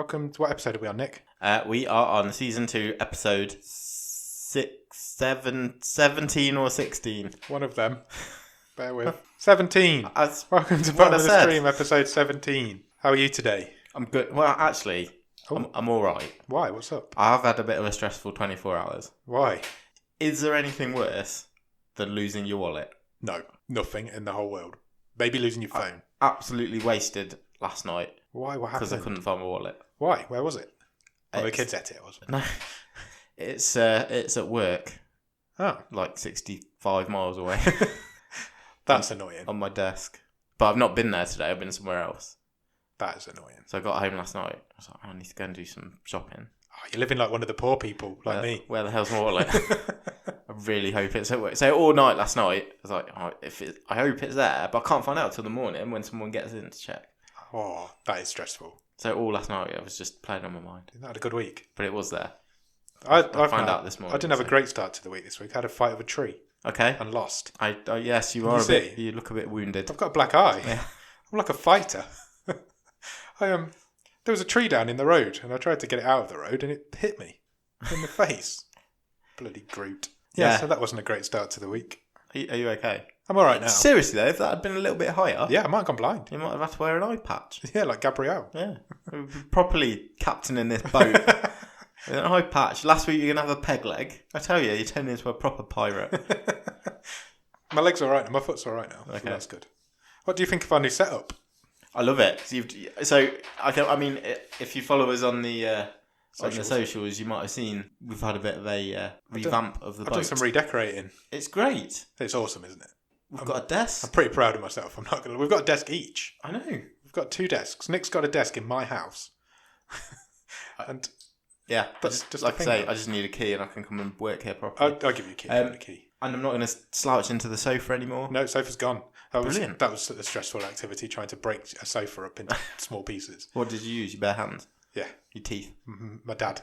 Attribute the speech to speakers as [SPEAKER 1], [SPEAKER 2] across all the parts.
[SPEAKER 1] welcome to what episode are we on, Nick?
[SPEAKER 2] We are on season 2, episode 17 or 16.
[SPEAKER 1] One of them. Bear with. 17. Welcome to
[SPEAKER 2] what
[SPEAKER 1] Bottom
[SPEAKER 2] I
[SPEAKER 1] of the
[SPEAKER 2] said.
[SPEAKER 1] Stream, episode 17. How are you today?
[SPEAKER 2] I'm good. Well, actually, I'm all right.
[SPEAKER 1] Why? What's up?
[SPEAKER 2] I've had a bit of a stressful 24 hours.
[SPEAKER 1] Why?
[SPEAKER 2] Is there anything worse than losing your wallet?
[SPEAKER 1] No, nothing in the whole world. Maybe losing your phone.
[SPEAKER 2] Absolutely wasted last night
[SPEAKER 1] Why? What happened?
[SPEAKER 2] because I couldn't find my wallet.
[SPEAKER 1] Why? Where was it? Oh, the
[SPEAKER 2] It's-
[SPEAKER 1] kids ate it, was it?
[SPEAKER 2] No, it's at work,
[SPEAKER 1] Oh,
[SPEAKER 2] like 65 miles away
[SPEAKER 1] that's annoying.
[SPEAKER 2] on my desk. But I've not been there today. I've been somewhere else.
[SPEAKER 1] That is annoying.
[SPEAKER 2] So I got home last night. I was like, I need to go and do some shopping.
[SPEAKER 1] Oh, you're living like one of the poor people, like me.
[SPEAKER 2] Where the hell's my wallet? I really hope it's at work. So all night last night, I was like, I hope it's there, but I can't find out till the morning when someone gets in to check.
[SPEAKER 1] Oh, that is stressful.
[SPEAKER 2] So all last night, I was just playing on my mind.
[SPEAKER 1] Isn't that a good week?
[SPEAKER 2] But it was there.
[SPEAKER 1] I've
[SPEAKER 2] found out this morning.
[SPEAKER 1] I didn't have a
[SPEAKER 2] so-
[SPEAKER 1] great start to the week this week. I had a fight of a tree
[SPEAKER 2] Okay.
[SPEAKER 1] and lost.
[SPEAKER 2] Yes, you
[SPEAKER 1] Can
[SPEAKER 2] are
[SPEAKER 1] you
[SPEAKER 2] a bit.
[SPEAKER 1] see?
[SPEAKER 2] You look a bit wounded.
[SPEAKER 1] I've got a black eye.
[SPEAKER 2] Yeah.
[SPEAKER 1] I'm like a fighter. There was a tree down in the road, and I tried to get it out of the road, and it hit me in the face. Bloody Groot. Yeah,
[SPEAKER 2] Yeah.
[SPEAKER 1] so that wasn't a great start to the week.
[SPEAKER 2] Are you okay?
[SPEAKER 1] I'm all right now.
[SPEAKER 2] Seriously though, if that had been a little bit higher,
[SPEAKER 1] Yeah, I might have gone blind.
[SPEAKER 2] you might have had to wear an eye patch.
[SPEAKER 1] Yeah, like Gabrielle.
[SPEAKER 2] Yeah, properly captaining this boat. With an eye patch. Last week you're gonna have a peg leg. I tell you, turned into a proper pirate.
[SPEAKER 1] My leg's all right now. My foot's all right now. So
[SPEAKER 2] Okay.
[SPEAKER 1] that's good. What do you think of our new setup?
[SPEAKER 2] I love it. So I mean, if you follow us on the socials, you might have seen we've had a bit of a revamp of the
[SPEAKER 1] I've done
[SPEAKER 2] boat.
[SPEAKER 1] some redecorating.
[SPEAKER 2] It's great.
[SPEAKER 1] It's awesome, isn't it?
[SPEAKER 2] We've got a desk.
[SPEAKER 1] I'm pretty proud of myself. I'm not gonna. We've got a desk each.
[SPEAKER 2] I know.
[SPEAKER 1] We've got 2 desks. Nick's got a desk in my house. And
[SPEAKER 2] Yeah,
[SPEAKER 1] That's
[SPEAKER 2] just
[SPEAKER 1] just
[SPEAKER 2] like
[SPEAKER 1] the
[SPEAKER 2] I
[SPEAKER 1] thing,
[SPEAKER 2] say,
[SPEAKER 1] though.
[SPEAKER 2] I just need a key and I can come and work here properly.
[SPEAKER 1] I'll give you a key. Give me a key.
[SPEAKER 2] And I'm not going to slouch into the sofa anymore.
[SPEAKER 1] No, sofa's gone.
[SPEAKER 2] Brilliant.
[SPEAKER 1] That was a stressful activity, trying to break a sofa up into small pieces.
[SPEAKER 2] What did you use? Your bare hands?
[SPEAKER 1] Yeah,
[SPEAKER 2] Your teeth?
[SPEAKER 1] my dad.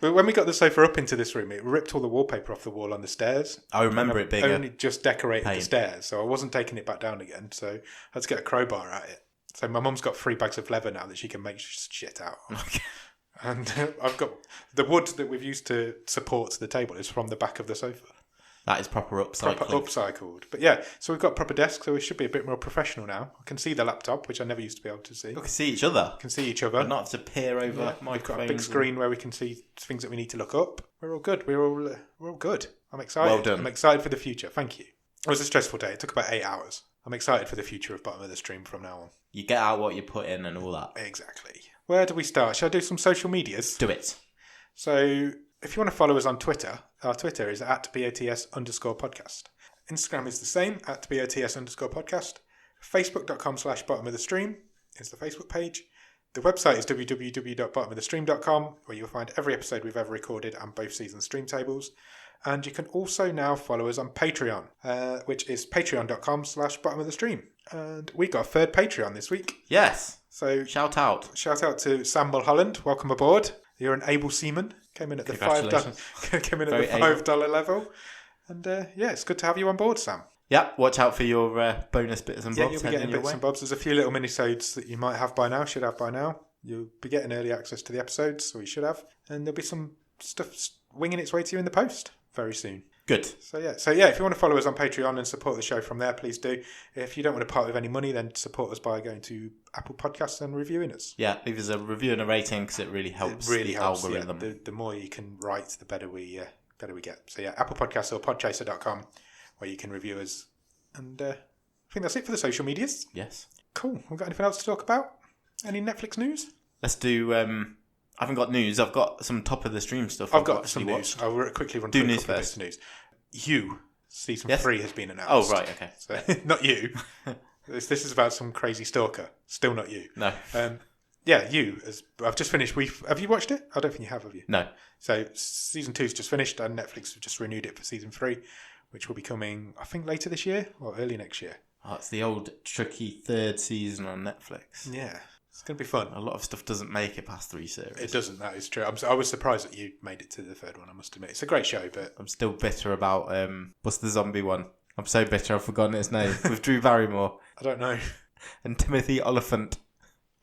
[SPEAKER 1] But when we got the sofa up into this room, it ripped all the wallpaper off the wall on the stairs.
[SPEAKER 2] I remember it being
[SPEAKER 1] Only just decorated
[SPEAKER 2] pain.
[SPEAKER 1] the stairs, so I wasn't taking it back down again. So I had to get a crowbar at it. So my mum's got 3 bags of leather now that she can make shit out of. And I've got the wood that we've used to support the table is from the back of the sofa.
[SPEAKER 2] That is proper upcycling.
[SPEAKER 1] Proper upcycled. But yeah, so we've got proper desks, so we should be a bit more professional now. I can see the laptop, which I never used to be able to see.
[SPEAKER 2] We can see each other.
[SPEAKER 1] Can see each other.
[SPEAKER 2] But not to peer over
[SPEAKER 1] Yeah, we've
[SPEAKER 2] microphones.
[SPEAKER 1] got a big screen where we can see things that we need to look up. We're all good. We're all good. I'm excited.
[SPEAKER 2] Well done.
[SPEAKER 1] I'm excited for the future. Thank you. It was a stressful day. It took about 8 hours. I'm excited for the future of Bottom of the Stream from now on.
[SPEAKER 2] You get out what you put in and all that.
[SPEAKER 1] Exactly. Where do we start? Shall I do some social medias?
[SPEAKER 2] Do it.
[SPEAKER 1] So if you want to follow us on Twitter, our Twitter is @BOTS_podcast. Instagram is the same, @BOTS_podcast. Facebook.com/bottom of the stream is the Facebook page. The website is www.bottomofthestream.com, where you'll find every episode we've ever recorded and both season stream tables. And you can also now follow us on Patreon, which is patreon.com/bottom of the stream. And we got a third Patreon this week.
[SPEAKER 2] Yes.
[SPEAKER 1] So
[SPEAKER 2] Shout out.
[SPEAKER 1] shout out to Sam Mulholland. Welcome aboard. You're an able seaman. Came in at the
[SPEAKER 2] Congratulations.
[SPEAKER 1] $5
[SPEAKER 2] Very
[SPEAKER 1] $5 level. And yeah, it's good to have you on board, Sam.
[SPEAKER 2] Yeah, watch out for your bonus bits and
[SPEAKER 1] Yeah,
[SPEAKER 2] bobs
[SPEAKER 1] you'll be
[SPEAKER 2] heading
[SPEAKER 1] getting
[SPEAKER 2] your
[SPEAKER 1] bits
[SPEAKER 2] way.
[SPEAKER 1] and bobs. There's a few little minisodes that you might have by now, should have by now. You'll be getting early access to the episodes, so you should have. And there'll be some stuff winging its way to you in the post very soon.
[SPEAKER 2] Good.
[SPEAKER 1] So yeah, if you want to follow us on Patreon and support the show from there, please do. If you don't want to part with any money, then support us by going to Apple Podcasts and reviewing us.
[SPEAKER 2] Yeah, leave us a review and a rating because it really helps
[SPEAKER 1] It really
[SPEAKER 2] the
[SPEAKER 1] helps.
[SPEAKER 2] algorithm.
[SPEAKER 1] Yeah. The more you can write, the better we get. So yeah, Apple Podcasts or podchaser.com, where you can review us. And I think that's it for the social medias.
[SPEAKER 2] Yes.
[SPEAKER 1] Cool. We've got anything else to talk about? Any Netflix news?
[SPEAKER 2] Let's do... I haven't got news. I've got some top of the stream stuff.
[SPEAKER 1] I've got
[SPEAKER 2] actually
[SPEAKER 1] some news.
[SPEAKER 2] watched.
[SPEAKER 1] I'll quickly run
[SPEAKER 2] Do
[SPEAKER 1] through a
[SPEAKER 2] news
[SPEAKER 1] couple of
[SPEAKER 2] first.
[SPEAKER 1] bits of news. You, season
[SPEAKER 2] Yes?
[SPEAKER 1] 3 has been announced.
[SPEAKER 2] Oh, right, okay.
[SPEAKER 1] So, not you. This is about some crazy stalker. Still not you.
[SPEAKER 2] No.
[SPEAKER 1] Yeah, you. I've just finished. Have you watched it? I don't think you have you?
[SPEAKER 2] No.
[SPEAKER 1] So season 2's just finished, and Netflix have just renewed it for season 3, which will be coming, I think, later this year or early next year.
[SPEAKER 2] Oh, it's the old tricky third season on Netflix.
[SPEAKER 1] Yeah, it's going to be fun.
[SPEAKER 2] A lot of stuff doesn't make it past 3 series.
[SPEAKER 1] It doesn't. That is true. I was surprised that you made it to the 3rd one. I must admit, it's a great show, but
[SPEAKER 2] I'm still bitter about what's the zombie one? I'm so bitter I've forgotten its name. With Drew Barrymore
[SPEAKER 1] I don't know.
[SPEAKER 2] and Timothy Oliphant.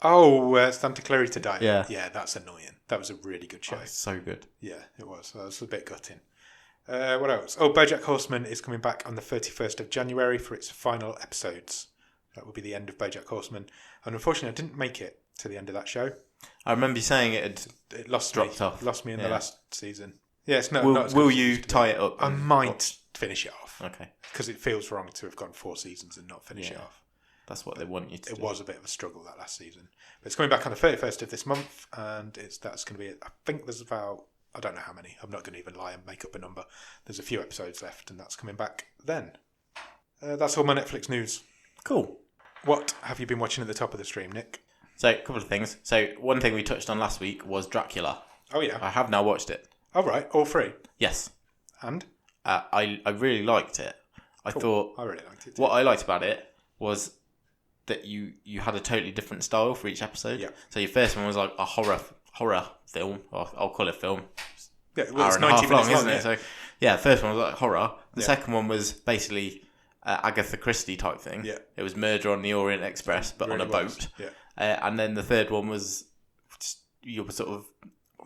[SPEAKER 1] Santa Clarita Diet.
[SPEAKER 2] Yeah.
[SPEAKER 1] Yeah, that's annoying. That was a really good show.
[SPEAKER 2] Oh, it's so good.
[SPEAKER 1] Yeah, it was. That was a bit gutting. What else? BoJack Horseman is coming back on the 31st of January for its final episodes. That will be the end of BoJack Horseman. And unfortunately, I didn't make it to the end of that show.
[SPEAKER 2] I remember you saying it
[SPEAKER 1] lost
[SPEAKER 2] dropped
[SPEAKER 1] me.
[SPEAKER 2] off.
[SPEAKER 1] Lost me in
[SPEAKER 2] Yeah.
[SPEAKER 1] the last season. Yeah, it's not.
[SPEAKER 2] Will,
[SPEAKER 1] not as good
[SPEAKER 2] will
[SPEAKER 1] as it
[SPEAKER 2] you
[SPEAKER 1] used to be.
[SPEAKER 2] tie it up?
[SPEAKER 1] I
[SPEAKER 2] and
[SPEAKER 1] might
[SPEAKER 2] watch?
[SPEAKER 1] finish it off.
[SPEAKER 2] Okay.
[SPEAKER 1] Because it feels wrong to have gone 4 seasons and not finish it
[SPEAKER 2] Yeah.
[SPEAKER 1] off.
[SPEAKER 2] That's what they want you to
[SPEAKER 1] It
[SPEAKER 2] do.
[SPEAKER 1] was a bit of a struggle that last season. But it's coming back on the 31st of this month, and that's going to be, I think there's about, I don't know how many, I'm not going to even lie and make up a number. There's a few episodes left, and that's coming back then. That's all my Netflix news.
[SPEAKER 2] Cool.
[SPEAKER 1] What have you been watching at the top of the stream, Nick?
[SPEAKER 2] So, a couple of things. So, one thing we touched on last week was Dracula.
[SPEAKER 1] Oh, yeah.
[SPEAKER 2] I have now watched it.
[SPEAKER 1] All right, all three.
[SPEAKER 2] Yes.
[SPEAKER 1] And?
[SPEAKER 2] I really liked it. I thought
[SPEAKER 1] I really liked it.
[SPEAKER 2] what I liked about it was that you had a totally different style for each episode.
[SPEAKER 1] Yeah.
[SPEAKER 2] So your first one was like a horror film, or I'll call it film.
[SPEAKER 1] Yeah, well,
[SPEAKER 2] Hour
[SPEAKER 1] it's
[SPEAKER 2] and a
[SPEAKER 1] 90
[SPEAKER 2] half
[SPEAKER 1] minutes
[SPEAKER 2] long, isn't
[SPEAKER 1] yeah.
[SPEAKER 2] it? So yeah, first one was like horror. The
[SPEAKER 1] Yeah.
[SPEAKER 2] second one was basically Agatha Christie type thing.
[SPEAKER 1] Yeah.
[SPEAKER 2] It was Murder on the Orient Express, but on a
[SPEAKER 1] Really
[SPEAKER 2] boat.
[SPEAKER 1] was. Yeah.
[SPEAKER 2] And then the third one was just your sort of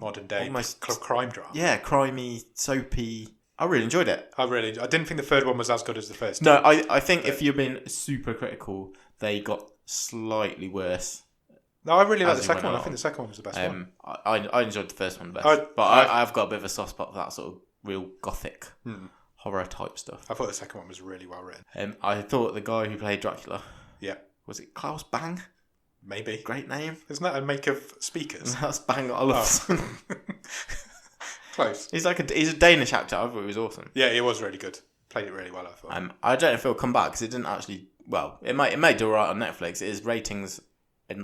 [SPEAKER 1] Modern day
[SPEAKER 2] almost
[SPEAKER 1] crime drama.
[SPEAKER 2] yeah, crimey, soapy. I really enjoyed it.
[SPEAKER 1] I didn't think the third one was as good as the first.
[SPEAKER 2] No, I think if you've been super critical, they got slightly worse.
[SPEAKER 1] No, I really like
[SPEAKER 2] As
[SPEAKER 1] the
[SPEAKER 2] you
[SPEAKER 1] second
[SPEAKER 2] went
[SPEAKER 1] one. I
[SPEAKER 2] along.
[SPEAKER 1] think the second one was the best one.
[SPEAKER 2] I enjoyed the first one the best,
[SPEAKER 1] I-
[SPEAKER 2] I've got a bit of a soft spot for that sort of real gothic horror type stuff.
[SPEAKER 1] I thought the second one was really well written.
[SPEAKER 2] I thought the guy who played Dracula,
[SPEAKER 1] Yeah,
[SPEAKER 2] was it Klaus Bang?
[SPEAKER 1] maybe.
[SPEAKER 2] Great name.
[SPEAKER 1] Isn't that a make of speakers?
[SPEAKER 2] That's Bang Olufsen.
[SPEAKER 1] Close.
[SPEAKER 2] He's a Danish actor. I thought he was awesome.
[SPEAKER 1] Yeah, it was really good. Played it really well, I thought.
[SPEAKER 2] I don't know if it'll come back because it didn't actually. Well, it may do alright on Netflix. His ratings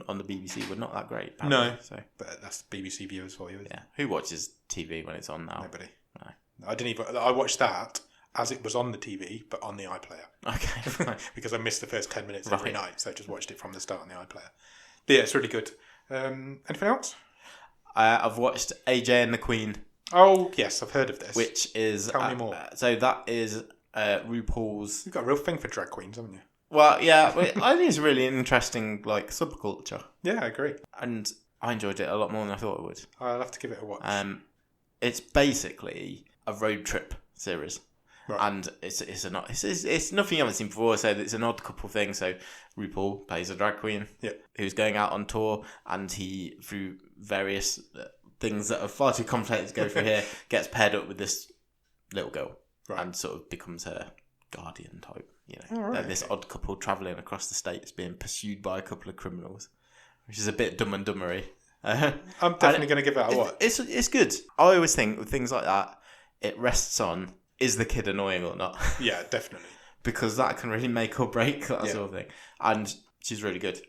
[SPEAKER 2] on the BBC were not that great. Apparently,
[SPEAKER 1] No.
[SPEAKER 2] So
[SPEAKER 1] But that's BBC viewers for you, isn't
[SPEAKER 2] yeah, who watches TV when it's on now?
[SPEAKER 1] Nobody.
[SPEAKER 2] No.
[SPEAKER 1] I didn't even. I watched that as it was on the TV, but on the iPlayer.
[SPEAKER 2] Okay. Fine.
[SPEAKER 1] Because I missed the first 10 minutes every
[SPEAKER 2] Right.
[SPEAKER 1] night, so I just watched it from the start on the iPlayer. But yeah, it's really good. Anything else?
[SPEAKER 2] I've watched AJ and the Queen,
[SPEAKER 1] Oh, yes, I've heard of this.
[SPEAKER 2] which is
[SPEAKER 1] Tell me more.
[SPEAKER 2] So that is RuPaul's.
[SPEAKER 1] You've got a real thing for drag queens, haven't you?
[SPEAKER 2] Well, yeah, I think it's really an interesting like subculture,
[SPEAKER 1] Yeah, I agree.
[SPEAKER 2] and I enjoyed it a lot more than I thought I would.
[SPEAKER 1] I'll have to give it a watch.
[SPEAKER 2] It's basically a road trip series.
[SPEAKER 1] Right.
[SPEAKER 2] And it's nothing you haven't seen before. So it's an odd couple thing. So RuPaul plays a drag queen who's going out on tour, and he, through various things that are far too complicated to go through here, gets paired up with this little girl and sort of becomes her guardian type. You know,
[SPEAKER 1] All right.
[SPEAKER 2] They're this odd couple travelling across the states, being pursued by a couple of criminals, which is a bit Dumb and Dumbery.
[SPEAKER 1] I'm definitely going to give it a watch.
[SPEAKER 2] It's good. I always think with things like that, it rests on, is the kid annoying or not?
[SPEAKER 1] Yeah, definitely.
[SPEAKER 2] Because that can really make or break that sort of thing. And she's really good.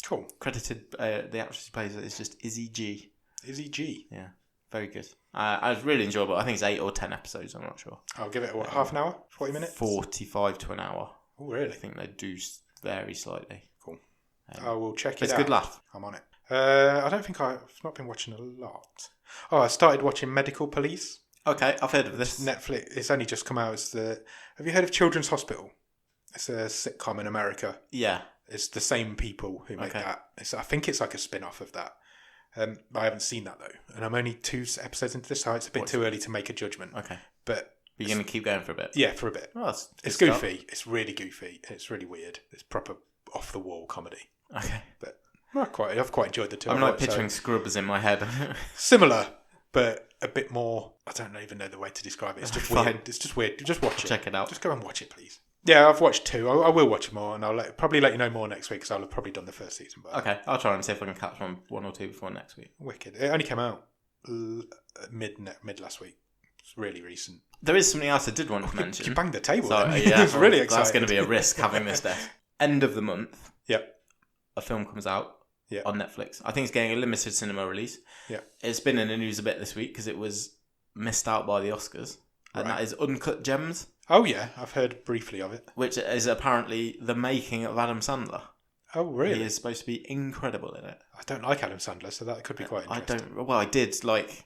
[SPEAKER 1] Cool.
[SPEAKER 2] Credited, the actress who plays it is just Izzy G.
[SPEAKER 1] Izzy G.
[SPEAKER 2] Yeah, very good. I was really enjoyable. I think it's 8 or 10 episodes, I'm not sure.
[SPEAKER 1] I'll give it, half an hour? 40 minutes?
[SPEAKER 2] 45 to an hour.
[SPEAKER 1] Oh, really?
[SPEAKER 2] I think they do vary slightly.
[SPEAKER 1] Cool. I will check it
[SPEAKER 2] It's
[SPEAKER 1] out.
[SPEAKER 2] a good laugh.
[SPEAKER 1] I'm on it. I don't think I've not been watching a lot. Oh, I started watching Medical Police.
[SPEAKER 2] Okay, I've heard of this.
[SPEAKER 1] Netflix. It's only just come out. Have you heard of Children's Hospital? It's a sitcom in America.
[SPEAKER 2] Yeah.
[SPEAKER 1] It's the same people who make that. I think it's like a spin-off of that. I haven't seen that though, and I'm only 2 episodes into this, so it's a bit too early to make a judgment.
[SPEAKER 2] Okay.
[SPEAKER 1] But
[SPEAKER 2] you're going to keep going for a bit?
[SPEAKER 1] Yeah, for a bit.
[SPEAKER 2] Oh,
[SPEAKER 1] it's goofy. It's really goofy. It's really weird. It's proper off-the-wall comedy.
[SPEAKER 2] Okay.
[SPEAKER 1] But I've quite enjoyed the two.
[SPEAKER 2] I'm like picturing Scrubs in my head.
[SPEAKER 1] Similar, but a bit more. I don't even know the way to describe it. It's just
[SPEAKER 2] Fine.
[SPEAKER 1] weird. It's just weird. Just watch it.
[SPEAKER 2] Check it out.
[SPEAKER 1] Just go and watch it, please. Yeah, I've watched 2. I will watch more, and I'll probably let you know more next week because I'll have probably done the first season. But
[SPEAKER 2] Okay, I'll try and see if I can catch one or two before next week.
[SPEAKER 1] Wicked. It only came out mid last week. It's really recent.
[SPEAKER 2] There is something else I did want to mention.
[SPEAKER 1] You banged the table.
[SPEAKER 2] So,
[SPEAKER 1] then.
[SPEAKER 2] yeah,
[SPEAKER 1] It's really exciting.
[SPEAKER 2] That's going to be a risk having this day. End of the month.
[SPEAKER 1] Yep.
[SPEAKER 2] A film comes out
[SPEAKER 1] Yeah.
[SPEAKER 2] on Netflix. I think it's getting a limited cinema release.
[SPEAKER 1] Yeah.
[SPEAKER 2] It's been in the news a bit this week because it was missed out by the Oscars. And that is Uncut Gems,
[SPEAKER 1] Oh yeah, I've heard briefly of it.
[SPEAKER 2] which is apparently the making of Adam Sandler.
[SPEAKER 1] Oh really?
[SPEAKER 2] He is supposed to be incredible in it.
[SPEAKER 1] I don't like Adam Sandler, so that could be quite interesting.
[SPEAKER 2] I did like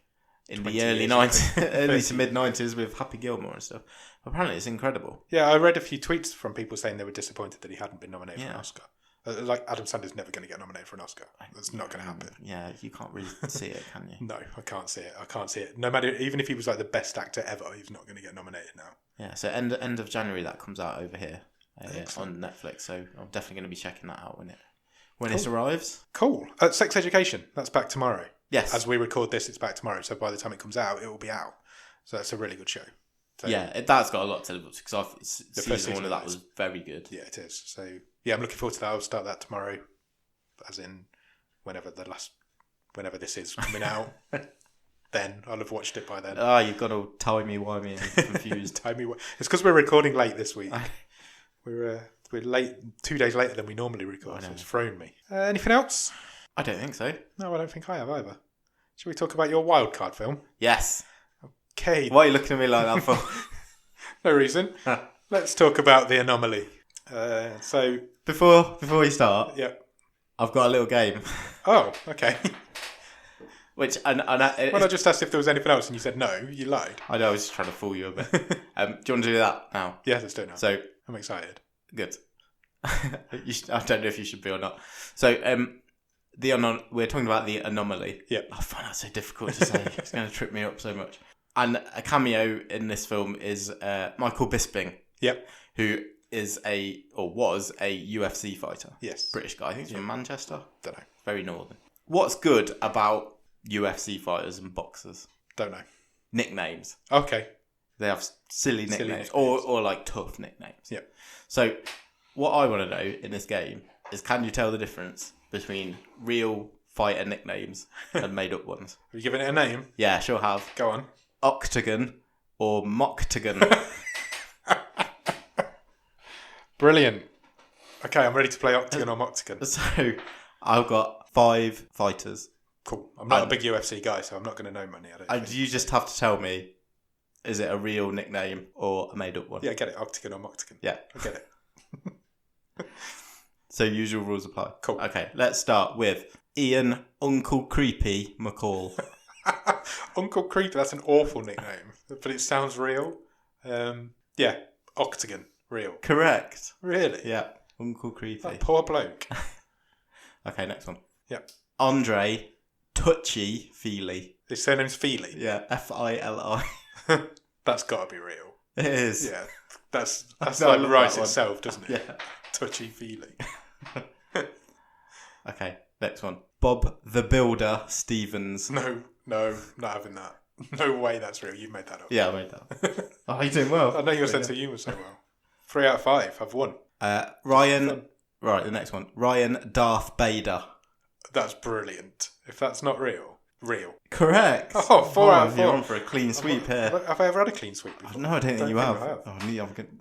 [SPEAKER 2] in
[SPEAKER 1] 20
[SPEAKER 2] the early
[SPEAKER 1] years,
[SPEAKER 2] 90s, early to
[SPEAKER 1] 30.
[SPEAKER 2] mid 90s with Happy Gilmore and stuff. Apparently it's incredible.
[SPEAKER 1] Yeah, I read a few tweets from people saying they were disappointed that he hadn't been nominated for an
[SPEAKER 2] Yeah.
[SPEAKER 1] Oscar. Like Adam Sandler's never going to get nominated for an Oscar. That's not going to happen.
[SPEAKER 2] Yeah, you can't really see it, can you?
[SPEAKER 1] No, I can't see it. No matter, even if he was like the best actor ever, he's not going to get nominated now.
[SPEAKER 2] Yeah, so end of January that comes out over here on Netflix. So I'm definitely going to be checking that out when it arrives.
[SPEAKER 1] Cool. Sex Education, that's back tomorrow.
[SPEAKER 2] Yes.
[SPEAKER 1] As we record this, it's back tomorrow. So by the time it comes out, it will be out. So that's a really good show. So,
[SPEAKER 2] yeah, that's got a lot to look because season 1 of that was very good.
[SPEAKER 1] Yeah, it is. So yeah, I'm looking forward to that. I'll start that tomorrow, as in whenever this is coming out. Then I'll have watched it by then.
[SPEAKER 2] Oh, you've got to timey-wimey and confused.
[SPEAKER 1] It's because we're recording late this week. We're late, 2 days later than we normally record, so it's thrown me. Anything else?
[SPEAKER 2] I don't think so.
[SPEAKER 1] No, I don't think I have either. Shall we talk about your wildcard film?
[SPEAKER 2] Yes.
[SPEAKER 1] Okay.
[SPEAKER 2] Why are you looking at me like that for?
[SPEAKER 1] No reason. Let's talk about The Anomaly. So
[SPEAKER 2] before you start,
[SPEAKER 1] yeah,
[SPEAKER 2] I've got a little game.
[SPEAKER 1] Oh, okay.
[SPEAKER 2] Which
[SPEAKER 1] when I just asked if there was anything else and you said no, you lied.
[SPEAKER 2] I know, I was just trying to fool you a bit. Do you want to do that now?
[SPEAKER 1] Yeah, let's do it now.
[SPEAKER 2] So
[SPEAKER 1] I'm excited.
[SPEAKER 2] Good. I don't know if you should be or not. So we're talking about The Anomaly.
[SPEAKER 1] Yeah.
[SPEAKER 2] I find that so difficult to say. It's going to trip me up so much. And a cameo in this film is Michael Bisping.
[SPEAKER 1] Yep.
[SPEAKER 2] Who was a UFC fighter.
[SPEAKER 1] Yes.
[SPEAKER 2] British guy. I think he's from Manchester.
[SPEAKER 1] Don't know.
[SPEAKER 2] Very northern. What's good about UFC fighters and boxers?
[SPEAKER 1] Don't know.
[SPEAKER 2] Nicknames.
[SPEAKER 1] Okay.
[SPEAKER 2] They have silly nicknames. Or like tough nicknames.
[SPEAKER 1] Yeah.
[SPEAKER 2] So what I want to know in this game is, can you tell the difference between real fighter nicknames and made up ones?
[SPEAKER 1] Have you given it a name?
[SPEAKER 2] Yeah, sure have.
[SPEAKER 1] Go on.
[SPEAKER 2] Octagon or Mocktagon.
[SPEAKER 1] Brilliant. Okay, I'm ready to play Octagon or Mocktagon.
[SPEAKER 2] So I've got 5 fighters.
[SPEAKER 1] Cool. I'm not a big UFC guy, so I'm not going to know many.
[SPEAKER 2] And you just have to tell me, is it a real nickname or a made up one?
[SPEAKER 1] Yeah, I get it. Octagon or Mocktagon.
[SPEAKER 2] Yeah.
[SPEAKER 1] I get it.
[SPEAKER 2] So usual rules apply.
[SPEAKER 1] Cool.
[SPEAKER 2] Okay, let's start with Ian Uncle Creepy McCall.
[SPEAKER 1] Uncle Creepy, that's an awful nickname, but it sounds real. Yeah, Octagon, real.
[SPEAKER 2] Correct.
[SPEAKER 1] Really?
[SPEAKER 2] Yeah, Uncle Creepy.
[SPEAKER 1] That poor bloke.
[SPEAKER 2] Okay, next one.
[SPEAKER 1] Yeah.
[SPEAKER 2] Andre Touchy Feely.
[SPEAKER 1] His surname's Feely?
[SPEAKER 2] Yeah, Fili.
[SPEAKER 1] That's got to be real.
[SPEAKER 2] It is.
[SPEAKER 1] Yeah, that's like writes itself, doesn't it?
[SPEAKER 2] Yeah.
[SPEAKER 1] Touchy Feely.
[SPEAKER 2] Okay, next one. Bob the Builder Stevens.
[SPEAKER 1] No, not having that. No way that's real. You made that up.
[SPEAKER 2] Yeah, I made that. Oh, you're doing well.
[SPEAKER 1] I know your sense of humour so well. 3 out of 5. I've won.
[SPEAKER 2] Ryan. Right, the next one. Ryan Darth Bader.
[SPEAKER 1] That's brilliant. If that's not real.
[SPEAKER 2] Correct.
[SPEAKER 1] Oh, 4 out of 4.
[SPEAKER 2] You're on for a clean sweep here.
[SPEAKER 1] Have I ever had a clean sweep before?
[SPEAKER 2] No, I don't think you have.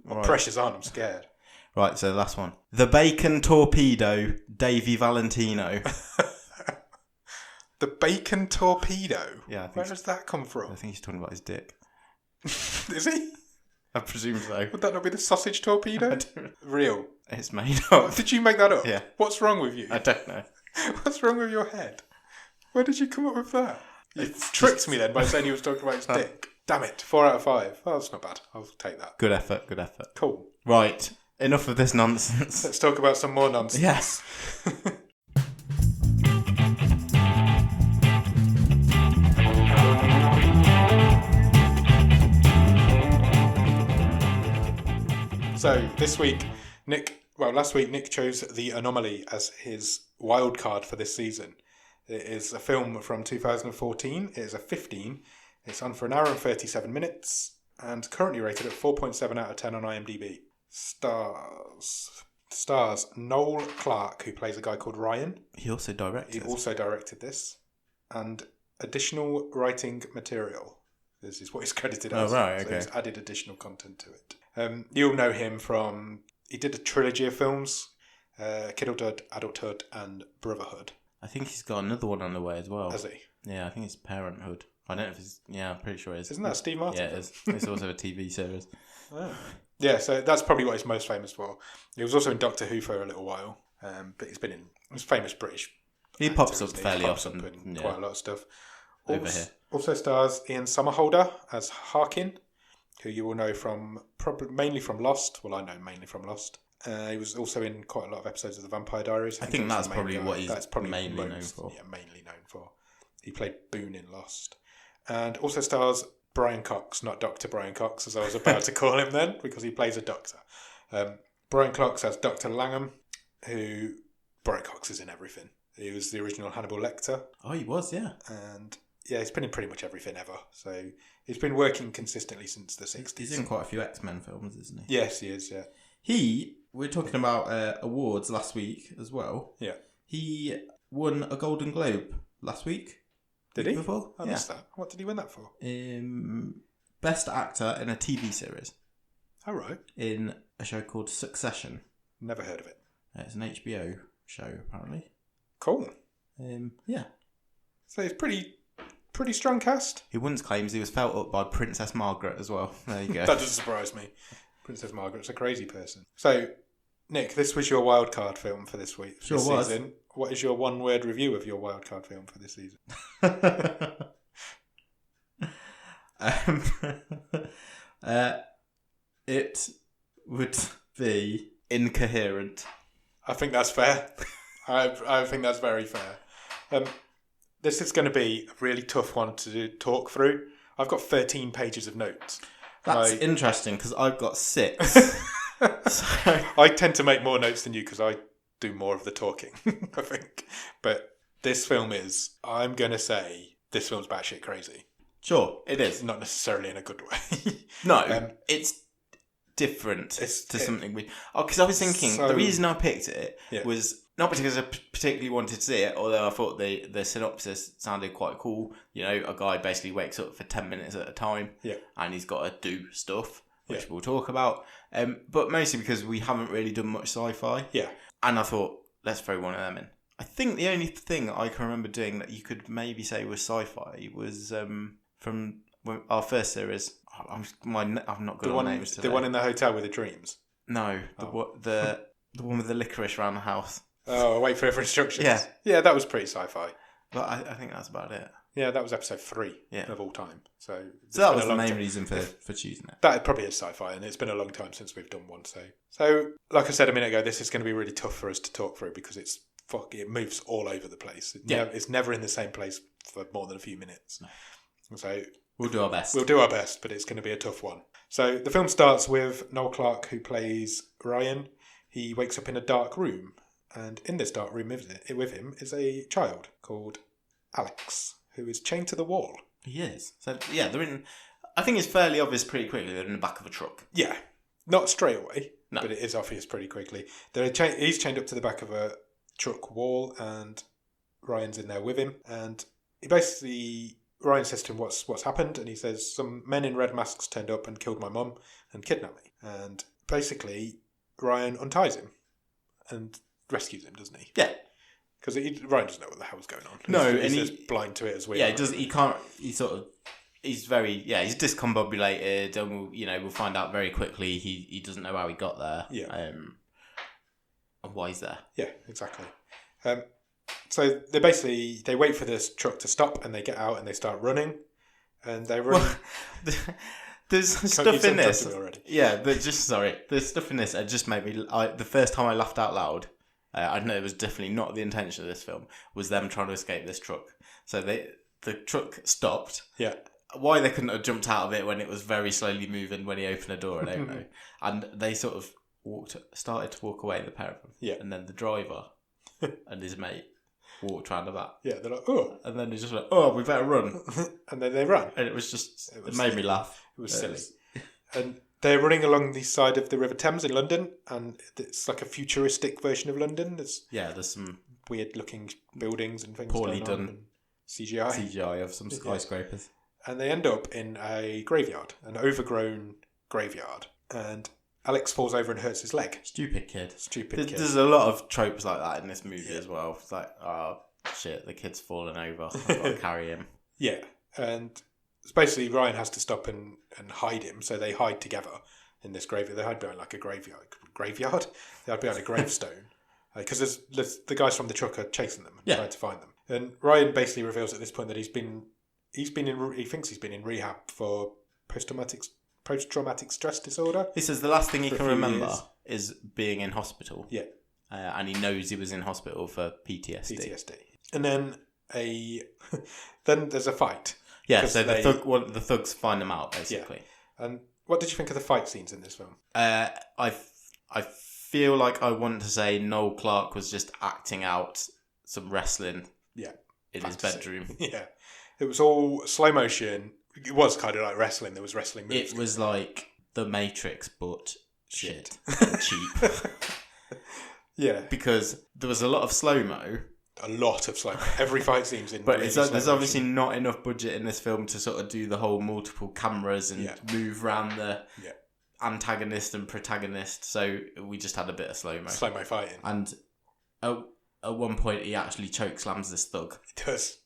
[SPEAKER 1] Right. Pressure's on. I'm scared.
[SPEAKER 2] Right, so the last one. The Bacon Torpedo, Davy Valentino.
[SPEAKER 1] The Bacon Torpedo?
[SPEAKER 2] Yeah.
[SPEAKER 1] Where does that come from?
[SPEAKER 2] I think he's talking about his dick.
[SPEAKER 1] Is he?
[SPEAKER 2] I presume so.
[SPEAKER 1] Would that not be the sausage torpedo? Real.
[SPEAKER 2] It's made up.
[SPEAKER 1] Did you make that up?
[SPEAKER 2] Yeah.
[SPEAKER 1] What's wrong with you?
[SPEAKER 2] I don't know.
[SPEAKER 1] What's wrong with your head? Where did you come up with that? You tricked me then by saying he was talking about his dick. Damn it. 4 out of 5. Oh, that's not bad. I'll take that.
[SPEAKER 2] Good effort.
[SPEAKER 1] Cool.
[SPEAKER 2] Right. Enough of this nonsense.
[SPEAKER 1] Let's talk about some more nonsense.
[SPEAKER 2] Yes. So this week, last week Nick chose The Anomaly as his wild card for this season. It is a film from 2014. It is a 15. It's on for an hour and 37 minutes and currently rated at 4.7 out of 10 on IMDb. Stars Noel Clarke, who plays a guy called Ryan. He also directed
[SPEAKER 1] this. And additional writing material. This is what he's credited as.
[SPEAKER 2] Oh, right, okay.
[SPEAKER 1] So he's added additional content to it. You'll know him from... He did a trilogy of films. Kidulthood, Adulthood and Brotherhood.
[SPEAKER 2] I think he's got another one on the way as well.
[SPEAKER 1] Has he?
[SPEAKER 2] Yeah, I think it's Parenthood. I don't know if it's... Yeah, I'm pretty sure it is.
[SPEAKER 1] Isn't that Steve Martin?
[SPEAKER 2] Yeah, it is. It's also a TV series.
[SPEAKER 1] Oh. Yeah, so that's probably what he's most famous for. He was also in Doctor Who for a little while, but he's famous British.
[SPEAKER 2] He pops up fairly often.
[SPEAKER 1] In quite a lot of stuff.
[SPEAKER 2] Over here.
[SPEAKER 1] Also stars Ian Somerhalder as Harkin, who you will know from mainly from Lost. Well, I know mainly from Lost. He was also in quite a lot of episodes of The Vampire Diaries.
[SPEAKER 2] I think that's probably what he's mainly known for.
[SPEAKER 1] Yeah, mainly known for. He played Boone in Lost. And also stars Brian Cox, not Dr. Brian Cox, as I was about to call him then, because he plays a doctor. Brian Cox as Dr. Langham, who... Brian Cox is in everything. He was the original Hannibal Lecter.
[SPEAKER 2] Oh, he was, yeah.
[SPEAKER 1] And, yeah, he's been in pretty much everything ever. So, he's been working consistently since the 60s.
[SPEAKER 2] He's in quite a few X-Men films, isn't he?
[SPEAKER 1] Yes, he is, yeah.
[SPEAKER 2] We're talking about awards last week as well.
[SPEAKER 1] Yeah.
[SPEAKER 2] He won a Golden Globe last week.
[SPEAKER 1] Did he?
[SPEAKER 2] Before?
[SPEAKER 1] I missed that. What did he win that for?
[SPEAKER 2] Best actor in a TV series.
[SPEAKER 1] Oh, right.
[SPEAKER 2] In a show called Succession.
[SPEAKER 1] Never heard of it.
[SPEAKER 2] It's an HBO show, apparently.
[SPEAKER 1] Cool.
[SPEAKER 2] Yeah.
[SPEAKER 1] So it's pretty strong cast.
[SPEAKER 2] He once claims he was felt up by Princess Margaret as well. There you go.
[SPEAKER 1] That doesn't surprise me. Princess Margaret's a crazy person. So, Nick, this was your wildcard film for this week.
[SPEAKER 2] Sure
[SPEAKER 1] this
[SPEAKER 2] was.
[SPEAKER 1] Season. What is your one-word review of your wildcard film for this season?
[SPEAKER 2] It would be incoherent.
[SPEAKER 1] I think that's fair. I think that's very fair. This is going to be a really tough one to talk through. I've got 13 pages of notes.
[SPEAKER 2] That's interesting because I've got 6. So.
[SPEAKER 1] I tend to make more notes than you because I do more of the talking, I think. But this film is, I'm going to say, this film's batshit crazy.
[SPEAKER 2] Sure, it is.
[SPEAKER 1] Not necessarily in a good way.
[SPEAKER 2] No, it's different to something we... because I was thinking, the reason I picked it was not because I particularly wanted to see it, although I thought the synopsis sounded quite cool. You know, a guy basically wakes up for 10 minutes at a time and he's got to do stuff, which we'll talk about. But mostly because we haven't really done much sci-fi.
[SPEAKER 1] Yeah.
[SPEAKER 2] And I thought, let's throw one of them in. I think the only thing I can remember doing that you could maybe say was sci-fi was from our first series. I'm not good on names today.
[SPEAKER 1] The one in the hotel with the dreams?
[SPEAKER 2] No, the one with the licorice around the house.
[SPEAKER 1] Oh, wait for instructions.
[SPEAKER 2] Yeah.
[SPEAKER 1] Yeah, that was pretty sci-fi.
[SPEAKER 2] But I think that's about it.
[SPEAKER 1] Yeah, that was episode 3 of all time. So
[SPEAKER 2] that was the main reason for choosing it.
[SPEAKER 1] That probably is sci-fi, and it's been a long time since we've done one. So like I said a minute ago, this is going to be really tough for us to talk through because it moves all over the place. It's never in the same place for more than a few minutes. No. So
[SPEAKER 2] we'll do our best.
[SPEAKER 1] We'll do our best, but it's going to be a tough one. So the film starts with Noel Clarke, who plays Ryan. He wakes up in a dark room, and in this dark room with him is a child called Alex, who is chained to the wall.
[SPEAKER 2] He is. So yeah, they're in. I think it's fairly obvious pretty quickly they're in the back of a truck.
[SPEAKER 1] Yeah, not straight away, but it is obvious pretty quickly. He's chained up to the back of a truck wall, and Ryan's in there with him. And Ryan says to him, "What's happened?" And he says, "Some men in red masks turned up and killed my mum and kidnapped me." And basically, Ryan unties him and rescues him, doesn't he?
[SPEAKER 2] Yeah.
[SPEAKER 1] Because Ryan doesn't know what the hell's going on.
[SPEAKER 2] He's
[SPEAKER 1] just blind to it as well.
[SPEAKER 2] Yeah, he can't. He's very. Yeah, he's discombobulated, and we'll find out very quickly. He doesn't know how he got there.
[SPEAKER 1] Yeah.
[SPEAKER 2] And why he's there.
[SPEAKER 1] Yeah, exactly. So they wait for this truck to stop, and they get out and they start running, and they run.
[SPEAKER 2] Well, there's stuff in this.
[SPEAKER 1] Already.
[SPEAKER 2] Yeah, there's stuff in this that just made me. The first time I laughed out loud. I know it was definitely not the intention of this film, was them trying to escape this truck. So the truck stopped.
[SPEAKER 1] Yeah.
[SPEAKER 2] Why they couldn't have jumped out of it when it was very slowly moving when he opened the door, I don't know. And they sort of started to walk away, the pair of them.
[SPEAKER 1] Yeah.
[SPEAKER 2] And then the driver and his mate walked round the back.
[SPEAKER 1] Yeah, they're like, oh.
[SPEAKER 2] And then they just went, oh, we better run.
[SPEAKER 1] And then they run.
[SPEAKER 2] And it made me laugh.
[SPEAKER 1] It was silly. And they're running along the side of the River Thames in London, and it's like a futuristic version of London. There's
[SPEAKER 2] some
[SPEAKER 1] weird-looking buildings and things.
[SPEAKER 2] Poorly done
[SPEAKER 1] and CGI
[SPEAKER 2] of some skyscrapers.
[SPEAKER 1] And they end up in a graveyard, an overgrown graveyard, and Alex falls over and hurts his leg.
[SPEAKER 2] Stupid kid.
[SPEAKER 1] There's
[SPEAKER 2] a lot of tropes like that in this movie as well. It's like, oh shit, the kid's fallen over. I've got to carry him.
[SPEAKER 1] Yeah, and basically Ryan has to stop and hide him, so they hide together in this graveyard. They hide behind like a graveyard. They hide behind a gravestone because there's the guys from the truck are chasing them and trying to find them. And Ryan basically reveals at this point that he thinks he's been in rehab for post-traumatic stress disorder.
[SPEAKER 2] This is the last thing he can remember. is being in hospital.
[SPEAKER 1] Yeah.
[SPEAKER 2] And he knows he was in hospital for PTSD.
[SPEAKER 1] And then then there's a fight.
[SPEAKER 2] Yeah, so the thugs find them out, basically.
[SPEAKER 1] Yeah. And what did you think of the fight scenes in this film?
[SPEAKER 2] I feel like I want to say Noel Clarke was just acting out some wrestling in his bedroom.
[SPEAKER 1] Yeah. It was all slow motion. It was kind of like wrestling. There was wrestling moves.
[SPEAKER 2] It was like The Matrix, but shit and cheap.
[SPEAKER 1] Yeah.
[SPEAKER 2] Because there was a lot of slow-mo.
[SPEAKER 1] A lot of slow-mo. Every fight seems in
[SPEAKER 2] But
[SPEAKER 1] really
[SPEAKER 2] there's obviously not enough budget in this film to sort of do the whole multiple cameras and move around the antagonist and protagonist. So we just had a bit of slow-mo.
[SPEAKER 1] Slow-mo fighting.
[SPEAKER 2] And at one point he actually choke slams this thug.
[SPEAKER 1] He does.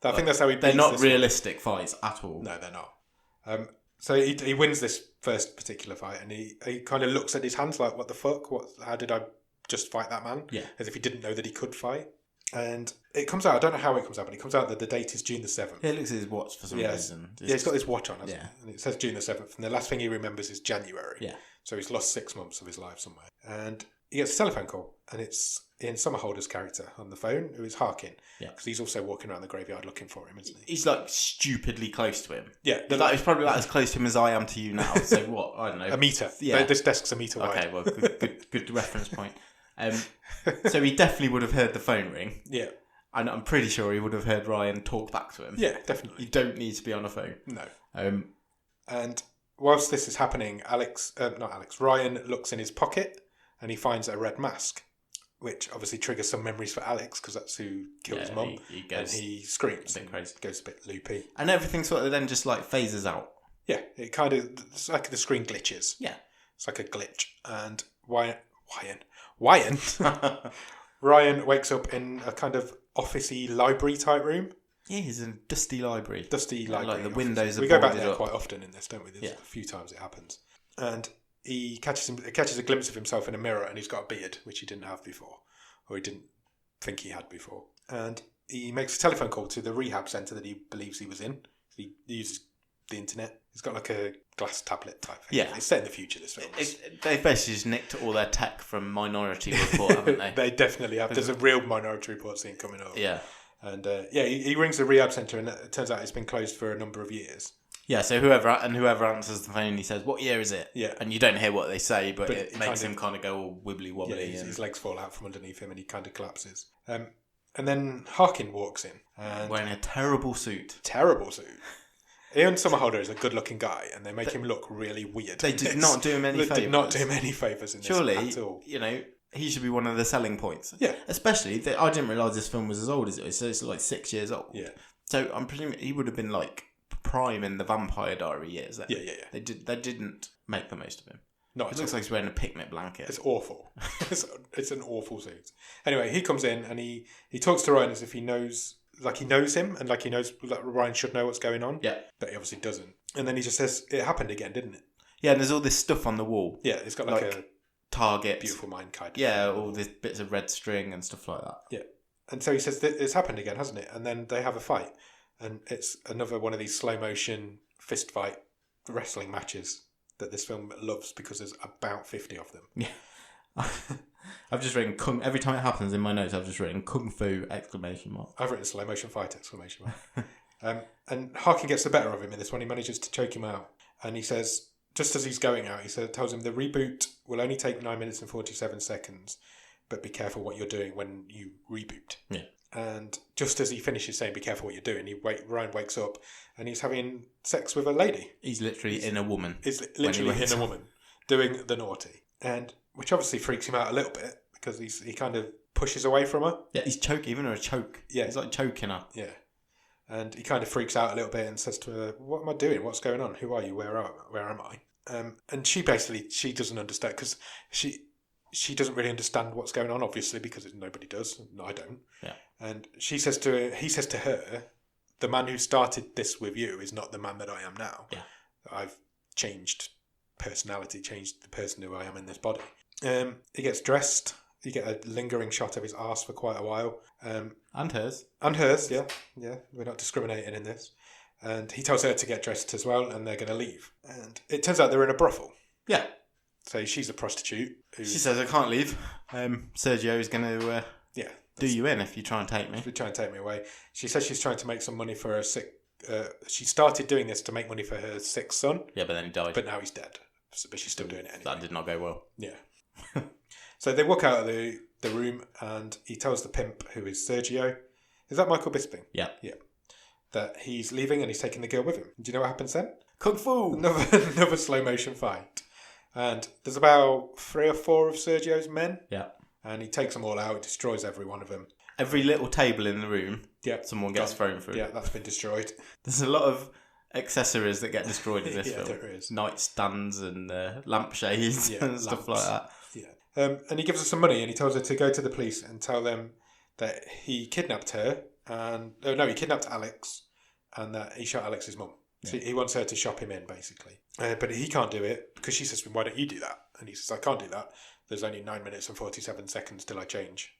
[SPEAKER 1] I think that's how he beats
[SPEAKER 2] They're not realistic fights at all.
[SPEAKER 1] No, they're not. So he wins this first particular fight, and he kind of looks at his hands like, what the fuck? How did I just fight that man?
[SPEAKER 2] Yeah.
[SPEAKER 1] As if he didn't know that he could fight. And it comes out, I don't know how it comes out, but it comes out that the date is June the 7th.
[SPEAKER 2] Yeah, he looks at his watch for some reason.
[SPEAKER 1] Yeah, he's got his watch on, hasn't he? And it says June the 7th, and the last thing he remembers is January.
[SPEAKER 2] Yeah.
[SPEAKER 1] So he's lost 6 months of his life somewhere. And he gets a telephone call, and it's Ian Somerhalder's character on the phone, who is Harkin.
[SPEAKER 2] Yeah.
[SPEAKER 1] Because he's also walking around the graveyard looking for him, isn't he?
[SPEAKER 2] He's like stupidly close to him.
[SPEAKER 1] Yeah.
[SPEAKER 2] He's probably like as close to him as I am to you now. So what? I don't know.
[SPEAKER 1] A metre.
[SPEAKER 2] Yeah.
[SPEAKER 1] This desk's a metre wide.
[SPEAKER 2] Okay, well, good reference point. So he definitely would have heard the phone ring.
[SPEAKER 1] Yeah.
[SPEAKER 2] And I'm pretty sure he would have heard Ryan talk back to him.
[SPEAKER 1] Yeah, definitely.
[SPEAKER 2] You don't need to be on a phone.
[SPEAKER 1] No.
[SPEAKER 2] And
[SPEAKER 1] whilst this is happening, Ryan looks in his pocket and he finds a red mask, which obviously triggers some memories for Alex because that's who killed his mum. And he screams.
[SPEAKER 2] A bit crazy.
[SPEAKER 1] Goes a bit loopy.
[SPEAKER 2] And everything sort of then just like phases out.
[SPEAKER 1] Yeah, it's like the screen glitches.
[SPEAKER 2] Yeah.
[SPEAKER 1] It's like a glitch. And Ryan wakes up in a kind of officey library type room.
[SPEAKER 2] Yeah, he's in a dusty library.
[SPEAKER 1] Library.
[SPEAKER 2] Like the windows are
[SPEAKER 1] We go back there
[SPEAKER 2] up.
[SPEAKER 1] quite often in this, don't we? There's a few times it happens. And he catches a glimpse of himself in a mirror, and he's got a beard, which he didn't have before. Or he didn't think he had before. And he makes a telephone call to the rehab centre that he believes he was in. He uses the internet. He's got like a glass tablet type thing.
[SPEAKER 2] Yeah.
[SPEAKER 1] It's set in the future, this film.
[SPEAKER 2] They basically just nicked all their tech from Minority Report, haven't they?
[SPEAKER 1] They definitely have. There's a real Minority Report scene coming up.
[SPEAKER 2] Yeah.
[SPEAKER 1] And he rings the rehab centre, and it turns out it's been closed for a number of years.
[SPEAKER 2] Yeah, so whoever answers the phone, he says, "What year is it?"
[SPEAKER 1] Yeah.
[SPEAKER 2] And you don't hear what they say, but it makes
[SPEAKER 1] kind
[SPEAKER 2] him kind of go all wibbly wobbly.
[SPEAKER 1] Yeah, his legs fall out from underneath him, and he kind of collapses. And then Harkin walks in, and
[SPEAKER 2] wearing a terrible suit.
[SPEAKER 1] Terrible suit. Ian Somerhalder is a good-looking guy, and they make him look really weird.
[SPEAKER 2] They did not do him any favours.
[SPEAKER 1] They did not do him any favours in this at all.
[SPEAKER 2] Surely, he should be one of the selling points.
[SPEAKER 1] Yeah.
[SPEAKER 2] Especially, I didn't realise this film was as old as it is, so it's like 6 years old.
[SPEAKER 1] Yeah.
[SPEAKER 2] So I'm presuming he would have been like prime in the Vampire Diary years then.
[SPEAKER 1] Yeah.
[SPEAKER 2] They didn't make the most of him.
[SPEAKER 1] No,
[SPEAKER 2] it looks like he's wearing a picnic blanket.
[SPEAKER 1] It's awful. It's an awful suit. Anyway, he comes in and he talks to Ryan as if he knows him, and like he knows that Ryan should know what's going on.
[SPEAKER 2] Yeah.
[SPEAKER 1] But he obviously doesn't. And then he just says, "It happened again, didn't it?"
[SPEAKER 2] Yeah, and there's all this stuff on the wall.
[SPEAKER 1] Yeah, it's got like a
[SPEAKER 2] target,
[SPEAKER 1] beautiful mind kind of
[SPEAKER 2] thing. All these bits of red string and stuff like that.
[SPEAKER 1] Yeah. And so he says, "It's happened again, hasn't it?" And then they have a fight. And it's another one of these slow motion fist fight wrestling matches that this film loves because there's about 50 of them.
[SPEAKER 2] Yeah. I've just written every time it happens in my notes. I've just written Kung Fu !
[SPEAKER 1] I've written slow motion fight ! And Harkin gets the better of him in this one. He manages to choke him out, and he says, just as he's going out, tells him the reboot will only take 9 minutes and 47 seconds, but be careful what you're doing when you reboot.
[SPEAKER 2] Yeah.
[SPEAKER 1] And just as he finishes saying, "Be careful what you're doing," Ryan wakes up and he's having sex with a lady.
[SPEAKER 2] He's literally in a woman.
[SPEAKER 1] He's literally in a woman doing the naughty, and which obviously freaks him out a little bit because he kind of pushes away from her.
[SPEAKER 2] Yeah, he's giving her a choke.
[SPEAKER 1] Yeah,
[SPEAKER 2] he's like choking her.
[SPEAKER 1] Yeah, and he kind of freaks out a little bit and says to her, "What am I doing? What's going on? Who are you? Where am I?" And she doesn't understand because she doesn't really understand what's going on, obviously, because nobody does. I don't.
[SPEAKER 2] Yeah.
[SPEAKER 1] And he says to her, "The man who started this with you is not the man that I am now.
[SPEAKER 2] Yeah.
[SPEAKER 1] I've changed personality, changed the person who I am in this body." He gets dressed. You get a lingering shot of his arse for quite a while.
[SPEAKER 2] And hers.
[SPEAKER 1] And hers, yeah. Yeah, we're not discriminating in this. And he tells her to get dressed as well, and they're going to leave. And it turns out they're in a brothel.
[SPEAKER 2] Yeah.
[SPEAKER 1] So she's a prostitute.
[SPEAKER 2] She says, I can't leave. Sergio is going to do you in if you try and take me.
[SPEAKER 1] If you try and take me away. She says she's trying to make some money for her sick... she started doing this to make money for her sick son.
[SPEAKER 2] Yeah, but then he died.
[SPEAKER 1] But now he's dead. But she's still doing it anyway.
[SPEAKER 2] That did not go well.
[SPEAKER 1] Yeah. So they walk out of the room and he tells the pimp, who is Sergio... Is that Michael Bisping?
[SPEAKER 2] Yeah.
[SPEAKER 1] Yeah. That he's leaving and he's taking the girl with him. Do you know what happens then?
[SPEAKER 2] Kung Fu!
[SPEAKER 1] Another slow motion fight. And there's about 3 or 4 of Sergio's men.
[SPEAKER 2] Yeah.
[SPEAKER 1] And he takes them all out, destroys every one of them.
[SPEAKER 2] Every little table in the room, someone gets thrown through.
[SPEAKER 1] Yeah, that's been destroyed.
[SPEAKER 2] There's a lot of accessories that get destroyed in this film.
[SPEAKER 1] There is.
[SPEAKER 2] Nightstands and lampshades and stuff like that.
[SPEAKER 1] Yeah. And he gives her some money and he tells her to go to the police and tell them that he kidnapped her and... he kidnapped Alex and that he shot Alex's mum. So he wants her to shop him in, basically. But he can't do it because she says, why don't you do that? And he says, I can't do that. There's only 9 minutes and 47 seconds till I change.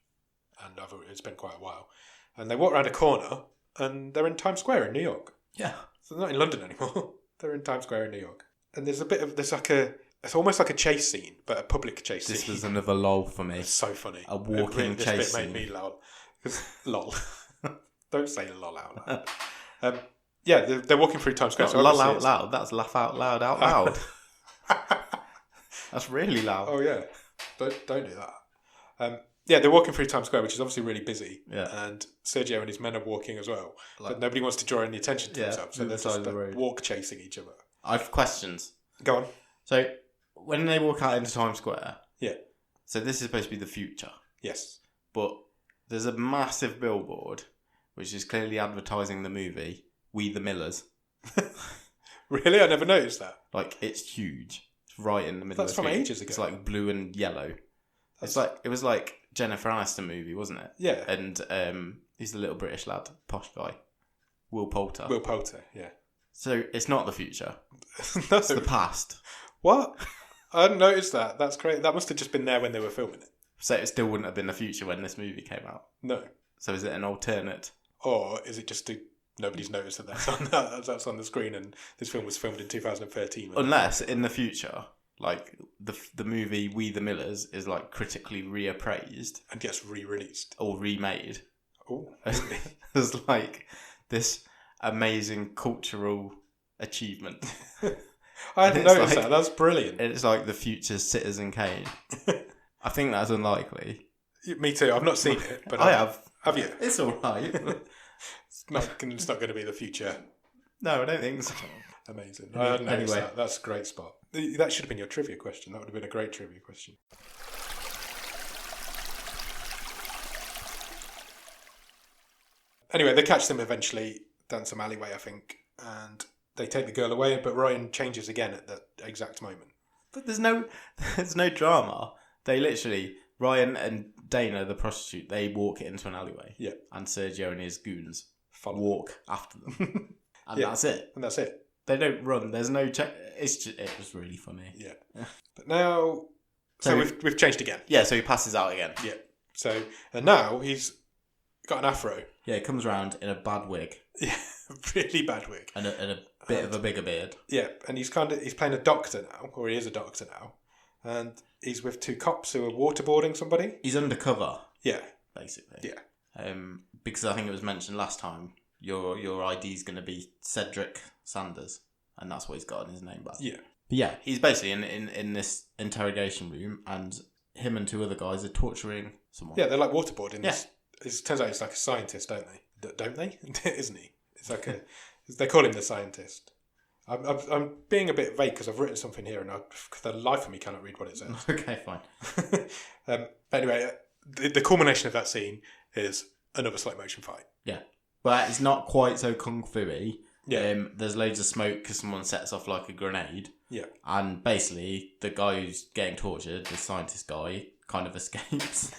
[SPEAKER 1] And it's been quite a while. And they walk around a corner and they're in Times Square in New York.
[SPEAKER 2] Yeah.
[SPEAKER 1] So they're not in London anymore. They're in Times Square in New York. And there's it's almost like a chase scene, but a public chase scene.
[SPEAKER 2] This was another lull for me.
[SPEAKER 1] It's so funny.
[SPEAKER 2] A walking chase
[SPEAKER 1] This
[SPEAKER 2] scene.
[SPEAKER 1] bit made me lol. Lol. Don't say lol out loud. They're walking through Times Square.
[SPEAKER 2] Not lol out loud. That's laugh out loud out loud. That's really loud.
[SPEAKER 1] Oh yeah. Don't do that. They're walking through Times Square, which is obviously really busy.
[SPEAKER 2] Yeah.
[SPEAKER 1] And Sergio and his men are walking as well. But nobody wants to draw any attention to themselves. So they're just walk chasing each other.
[SPEAKER 2] I have questions.
[SPEAKER 1] Go on.
[SPEAKER 2] So, when they walk out into Times Square...
[SPEAKER 1] Yeah.
[SPEAKER 2] So this is supposed to be the future.
[SPEAKER 1] Yes.
[SPEAKER 2] But there's a massive billboard, which is clearly advertising the movie, We the Millers.
[SPEAKER 1] Really? I never noticed that.
[SPEAKER 2] Like, it's huge. It's right in the middle of the street.
[SPEAKER 1] That's from ages ago.
[SPEAKER 2] It's like blue and yellow. It was like Jennifer Aniston movie, wasn't it?
[SPEAKER 1] Yeah.
[SPEAKER 2] And he's the little British lad, posh guy. Will Poulter.
[SPEAKER 1] Will Poulter, yeah.
[SPEAKER 2] So it's not the future.
[SPEAKER 1] No.
[SPEAKER 2] It's the past.
[SPEAKER 1] What? I hadn't noticed that. That's great. That must have just been there when they were filming it.
[SPEAKER 2] So it still wouldn't have been the future when this movie came out.
[SPEAKER 1] No.
[SPEAKER 2] So is it an alternate?
[SPEAKER 1] Or is it just nobody's noticed that that's on the screen and this film was filmed in 2013?
[SPEAKER 2] Unless in the future, like the movie We the Millers is like critically reappraised
[SPEAKER 1] and gets re-released
[SPEAKER 2] or remade.
[SPEAKER 1] Oh,
[SPEAKER 2] there's like this amazing cultural achievement.
[SPEAKER 1] I hadn't noticed that. That's brilliant.
[SPEAKER 2] It's like the future Citizen Kane. I think that's unlikely.
[SPEAKER 1] Me too. I've not seen it, but
[SPEAKER 2] I have.
[SPEAKER 1] Have you?
[SPEAKER 2] It's all right.
[SPEAKER 1] It's not going to be the future.
[SPEAKER 2] No, I don't think so.
[SPEAKER 1] Amazing. I hadn't noticed that. That's a great spot. That should have been your trivia question. That would have been a great trivia question. Anyway, they catch them eventually down some alleyway, I think, and they take the girl away, but Ryan changes again at that exact moment.
[SPEAKER 2] But there's no drama. They literally, Ryan and Dana, the prostitute, they walk into an alleyway.
[SPEAKER 1] Yeah.
[SPEAKER 2] And Sergio and his goons walk after them. And
[SPEAKER 1] yeah.
[SPEAKER 2] that's it.
[SPEAKER 1] And that's it.
[SPEAKER 2] They don't run. There's no... it was really funny.
[SPEAKER 1] Yeah. But now... So we've changed again.
[SPEAKER 2] Yeah, so he passes out again.
[SPEAKER 1] Yeah. So, and now he's got an afro.
[SPEAKER 2] Yeah, he comes around in a bad wig.
[SPEAKER 1] Yeah, really bad wig.
[SPEAKER 2] And a bit of a bigger beard.
[SPEAKER 1] Yeah, and he's playing a doctor now, or he is a doctor now. And he's with 2 cops who are waterboarding somebody.
[SPEAKER 2] He's undercover.
[SPEAKER 1] Yeah.
[SPEAKER 2] Basically.
[SPEAKER 1] Yeah.
[SPEAKER 2] Because I think it was mentioned last time, your ID is going to be Cedric Sanders. And that's what he's got in his name back.
[SPEAKER 1] Yeah.
[SPEAKER 2] But yeah, he's basically in this interrogation room and him and 2 other guys are torturing someone.
[SPEAKER 1] Yeah, they're like waterboarding.
[SPEAKER 2] Yeah.
[SPEAKER 1] It turns out he's like a scientist, don't they? Don't they? Isn't he? It's like they call him the scientist. I'm being a bit vague because I've written something here and for the life of me cannot read what it says.
[SPEAKER 2] Okay, fine.
[SPEAKER 1] But anyway, the culmination of that scene is another slow motion fight.
[SPEAKER 2] Yeah. But it's not quite so kung fu-y.
[SPEAKER 1] Yeah.
[SPEAKER 2] There's loads of smoke because someone sets off like a grenade.
[SPEAKER 1] Yeah.
[SPEAKER 2] And basically, the guy who's getting tortured, the scientist guy, kind of escapes.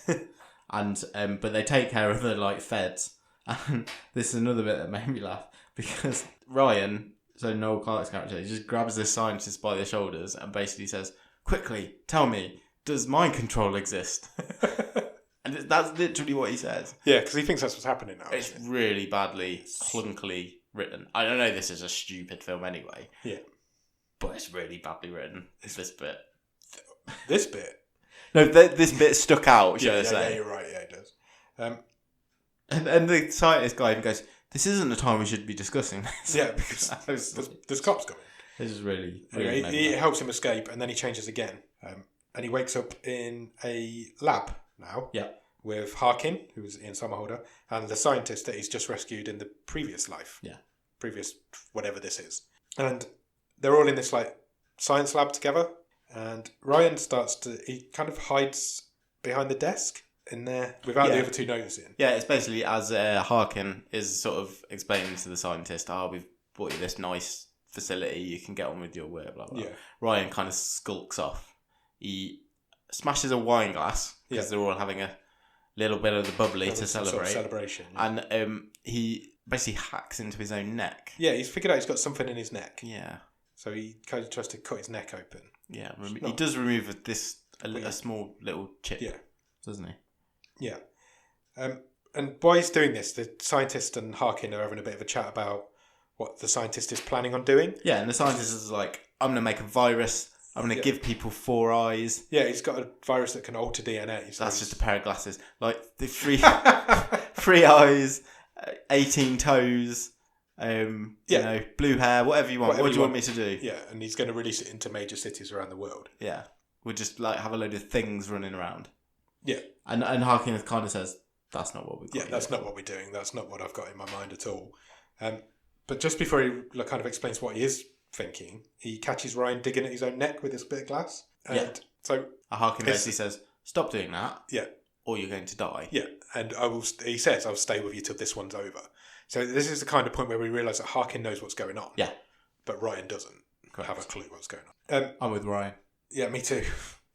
[SPEAKER 2] And but they take care of the like feds. And this is another bit that made me laugh because Ryan, so Noel Clarke's character, he just grabs this scientist by the shoulders and basically says, "Quickly, tell me, does mind control exist?" And that's literally what he says.
[SPEAKER 1] Yeah, because he thinks that's what's happening now.
[SPEAKER 2] It's really badly, clunkily written. I don't know this is a stupid film anyway.
[SPEAKER 1] Yeah.
[SPEAKER 2] But it's really badly written, this bit.
[SPEAKER 1] this bit.
[SPEAKER 2] No, this bit stuck out, shall I say.
[SPEAKER 1] Yeah, you're right. Yeah, it does.
[SPEAKER 2] And the scientist guy even goes, "This isn't the time we should be discussing this."
[SPEAKER 1] Yeah, because there's cops coming.
[SPEAKER 2] This is really...
[SPEAKER 1] Anyway, he helps him escape, and then he changes again. And he wakes up in a lab now.
[SPEAKER 2] Yeah.
[SPEAKER 1] With Harkin, who's Ian Somerhalder, and the scientist that he's just rescued in the previous life.
[SPEAKER 2] Yeah.
[SPEAKER 1] Previous whatever this is. And they're all in this like science lab together. And Ryan he kind of hides behind the desk in there without the other two noticing.
[SPEAKER 2] Yeah, it's basically as Harkin is sort of explaining to the scientist, we've bought you this nice facility, you can get on with your work, blah, blah, blah. Yeah. Ryan kind of skulks off. He smashes a wine glass because they're all having a little bit of the bubbly to celebrate.
[SPEAKER 1] Sort of celebration. Yeah.
[SPEAKER 2] And he basically hacks into his own neck.
[SPEAKER 1] Yeah, he's figured out he's got something in his neck.
[SPEAKER 2] Yeah.
[SPEAKER 1] So he kind of tries to cut his neck open.
[SPEAKER 2] Yeah, he does remove a small little chip. Yeah. Doesn't he?
[SPEAKER 1] Yeah. And while he's doing this, the scientist and Harkin are having a bit of a chat about what the scientist is planning on doing.
[SPEAKER 2] Yeah, and the scientist is like, I'm going to make a virus. I'm going to give people 4 eyes.
[SPEAKER 1] Yeah, he's got a virus that can alter DNA.
[SPEAKER 2] So that's just a pair of glasses. Like, the 3 eyes, 18 toes, blue hair, whatever you want. What do you want me to do?
[SPEAKER 1] Yeah, and he's going to release it into major cities around the world.
[SPEAKER 2] Yeah. We'll just, like, have a load of things running around.
[SPEAKER 1] Yeah.
[SPEAKER 2] And Harkin kind of says, that's not what we're doing.
[SPEAKER 1] Yeah, that's not what we're doing. That's not what I've got in my mind at all. But just before he kind of explains what he is thinking, he catches Ryan digging at his own neck with this bit of glass. And so
[SPEAKER 2] Harkin basically says, stop doing that.
[SPEAKER 1] Yeah.
[SPEAKER 2] Or you're going to die.
[SPEAKER 1] Yeah. And he says, I'll stay with you till this one's over. So this is the kind of point where we realise that Harkin knows what's going on.
[SPEAKER 2] Yeah.
[SPEAKER 1] But Ryan doesn't have a clue what's going on.
[SPEAKER 2] I'm with Ryan.
[SPEAKER 1] Yeah, me too.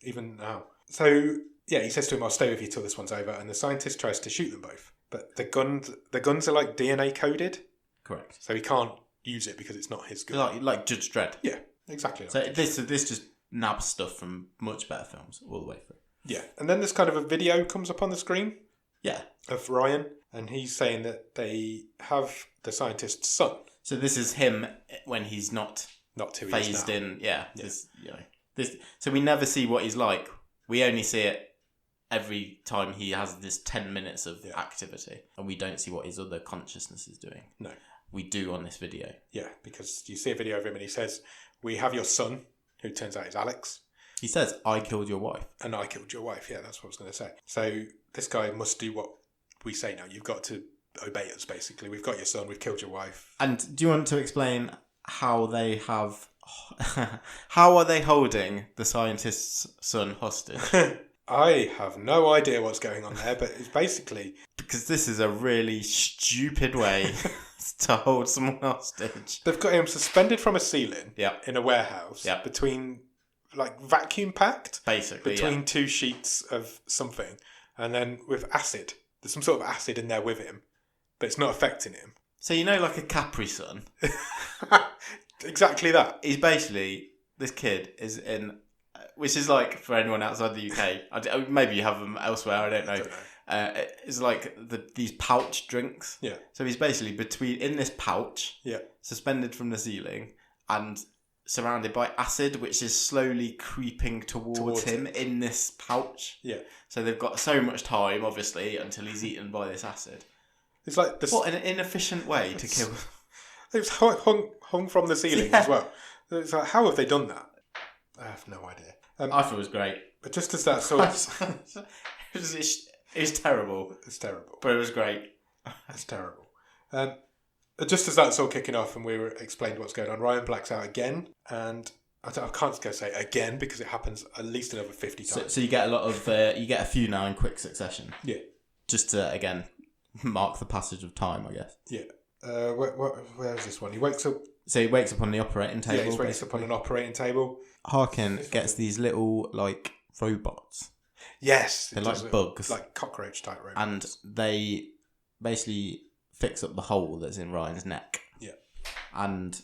[SPEAKER 1] Even now. So, yeah, he says to him, I'll stay with you till this one's over. And the scientist tries to shoot them both. But the guns are like DNA coded.
[SPEAKER 2] Correct.
[SPEAKER 1] So he can't use it because it's not his gun.
[SPEAKER 2] Like Judge Dredd.
[SPEAKER 1] Yeah, exactly.
[SPEAKER 2] So this just nabs stuff from much better films all the way through.
[SPEAKER 1] Yeah, and then this kind of a video comes up on the screen.
[SPEAKER 2] Yeah.
[SPEAKER 1] Of Ryan, and he's saying that they have the scientist's son.
[SPEAKER 2] So this is him when he's not
[SPEAKER 1] 2 years
[SPEAKER 2] phased
[SPEAKER 1] now.
[SPEAKER 2] in. Yeah. This. So we never see what he's like. We only see it every time he has this 10 minutes of activity, and we don't see what his other consciousness is doing.
[SPEAKER 1] No.
[SPEAKER 2] We do on this video.
[SPEAKER 1] Yeah, because you see a video of him and he says, we have your son, who turns out is Alex.
[SPEAKER 2] He says, I killed your wife.
[SPEAKER 1] And I killed your wife, yeah, that's what I was going to say. So this guy must do what we say now. You've got to obey us, basically. We've got your son, we've killed your wife.
[SPEAKER 2] And do you want to explain how they have... how are they holding the scientist's son hostage?
[SPEAKER 1] I have no idea what's going on there, but it's basically...
[SPEAKER 2] Because this is a really stupid way to hold someone hostage.
[SPEAKER 1] They've got him suspended from a ceiling in a warehouse between, like, vacuum packed?
[SPEAKER 2] Basically,
[SPEAKER 1] between 2 sheets of something. And then with acid. There's some sort of acid in there with him, but it's not affecting him.
[SPEAKER 2] So you know like a Capri Sun?
[SPEAKER 1] Exactly that.
[SPEAKER 2] He's basically... This kid is in... Which is like, for anyone outside the UK, maybe you have them elsewhere, I don't know. It's like these pouch drinks.
[SPEAKER 1] Yeah.
[SPEAKER 2] So he's basically in this pouch,
[SPEAKER 1] yeah,
[SPEAKER 2] suspended from the ceiling, and surrounded by acid, which is slowly creeping towards him in this pouch.
[SPEAKER 1] Yeah.
[SPEAKER 2] So they've got so much time, obviously, until he's eaten by this acid.
[SPEAKER 1] It's like this.
[SPEAKER 2] What an inefficient way to kill.
[SPEAKER 1] It was hung from the ceiling as well. It's like, how have they done that? I have no idea.
[SPEAKER 2] I thought it was great.
[SPEAKER 1] But just as that sort of...
[SPEAKER 2] it was terrible.
[SPEAKER 1] It's terrible.
[SPEAKER 2] But it was great.
[SPEAKER 1] It's terrible. Just as that's all kicking off and we were explained what's going on, Ryan blacks out again. And I can't go say again because it happens at least another 50 times.
[SPEAKER 2] So you get a lot of... you get a few now in quick succession.
[SPEAKER 1] Yeah.
[SPEAKER 2] Just to, again, mark the passage of time, I guess.
[SPEAKER 1] Yeah. Where is this one? He wakes up...
[SPEAKER 2] So he wakes up on the operating table.
[SPEAKER 1] Yeah, he wakes up on an operating table.
[SPEAKER 2] Harkin gets these little, like, robots.
[SPEAKER 1] Yes.
[SPEAKER 2] They're like bugs.
[SPEAKER 1] Like cockroach type robots.
[SPEAKER 2] And they basically fix up the hole that's in Ryan's neck.
[SPEAKER 1] Yeah.
[SPEAKER 2] And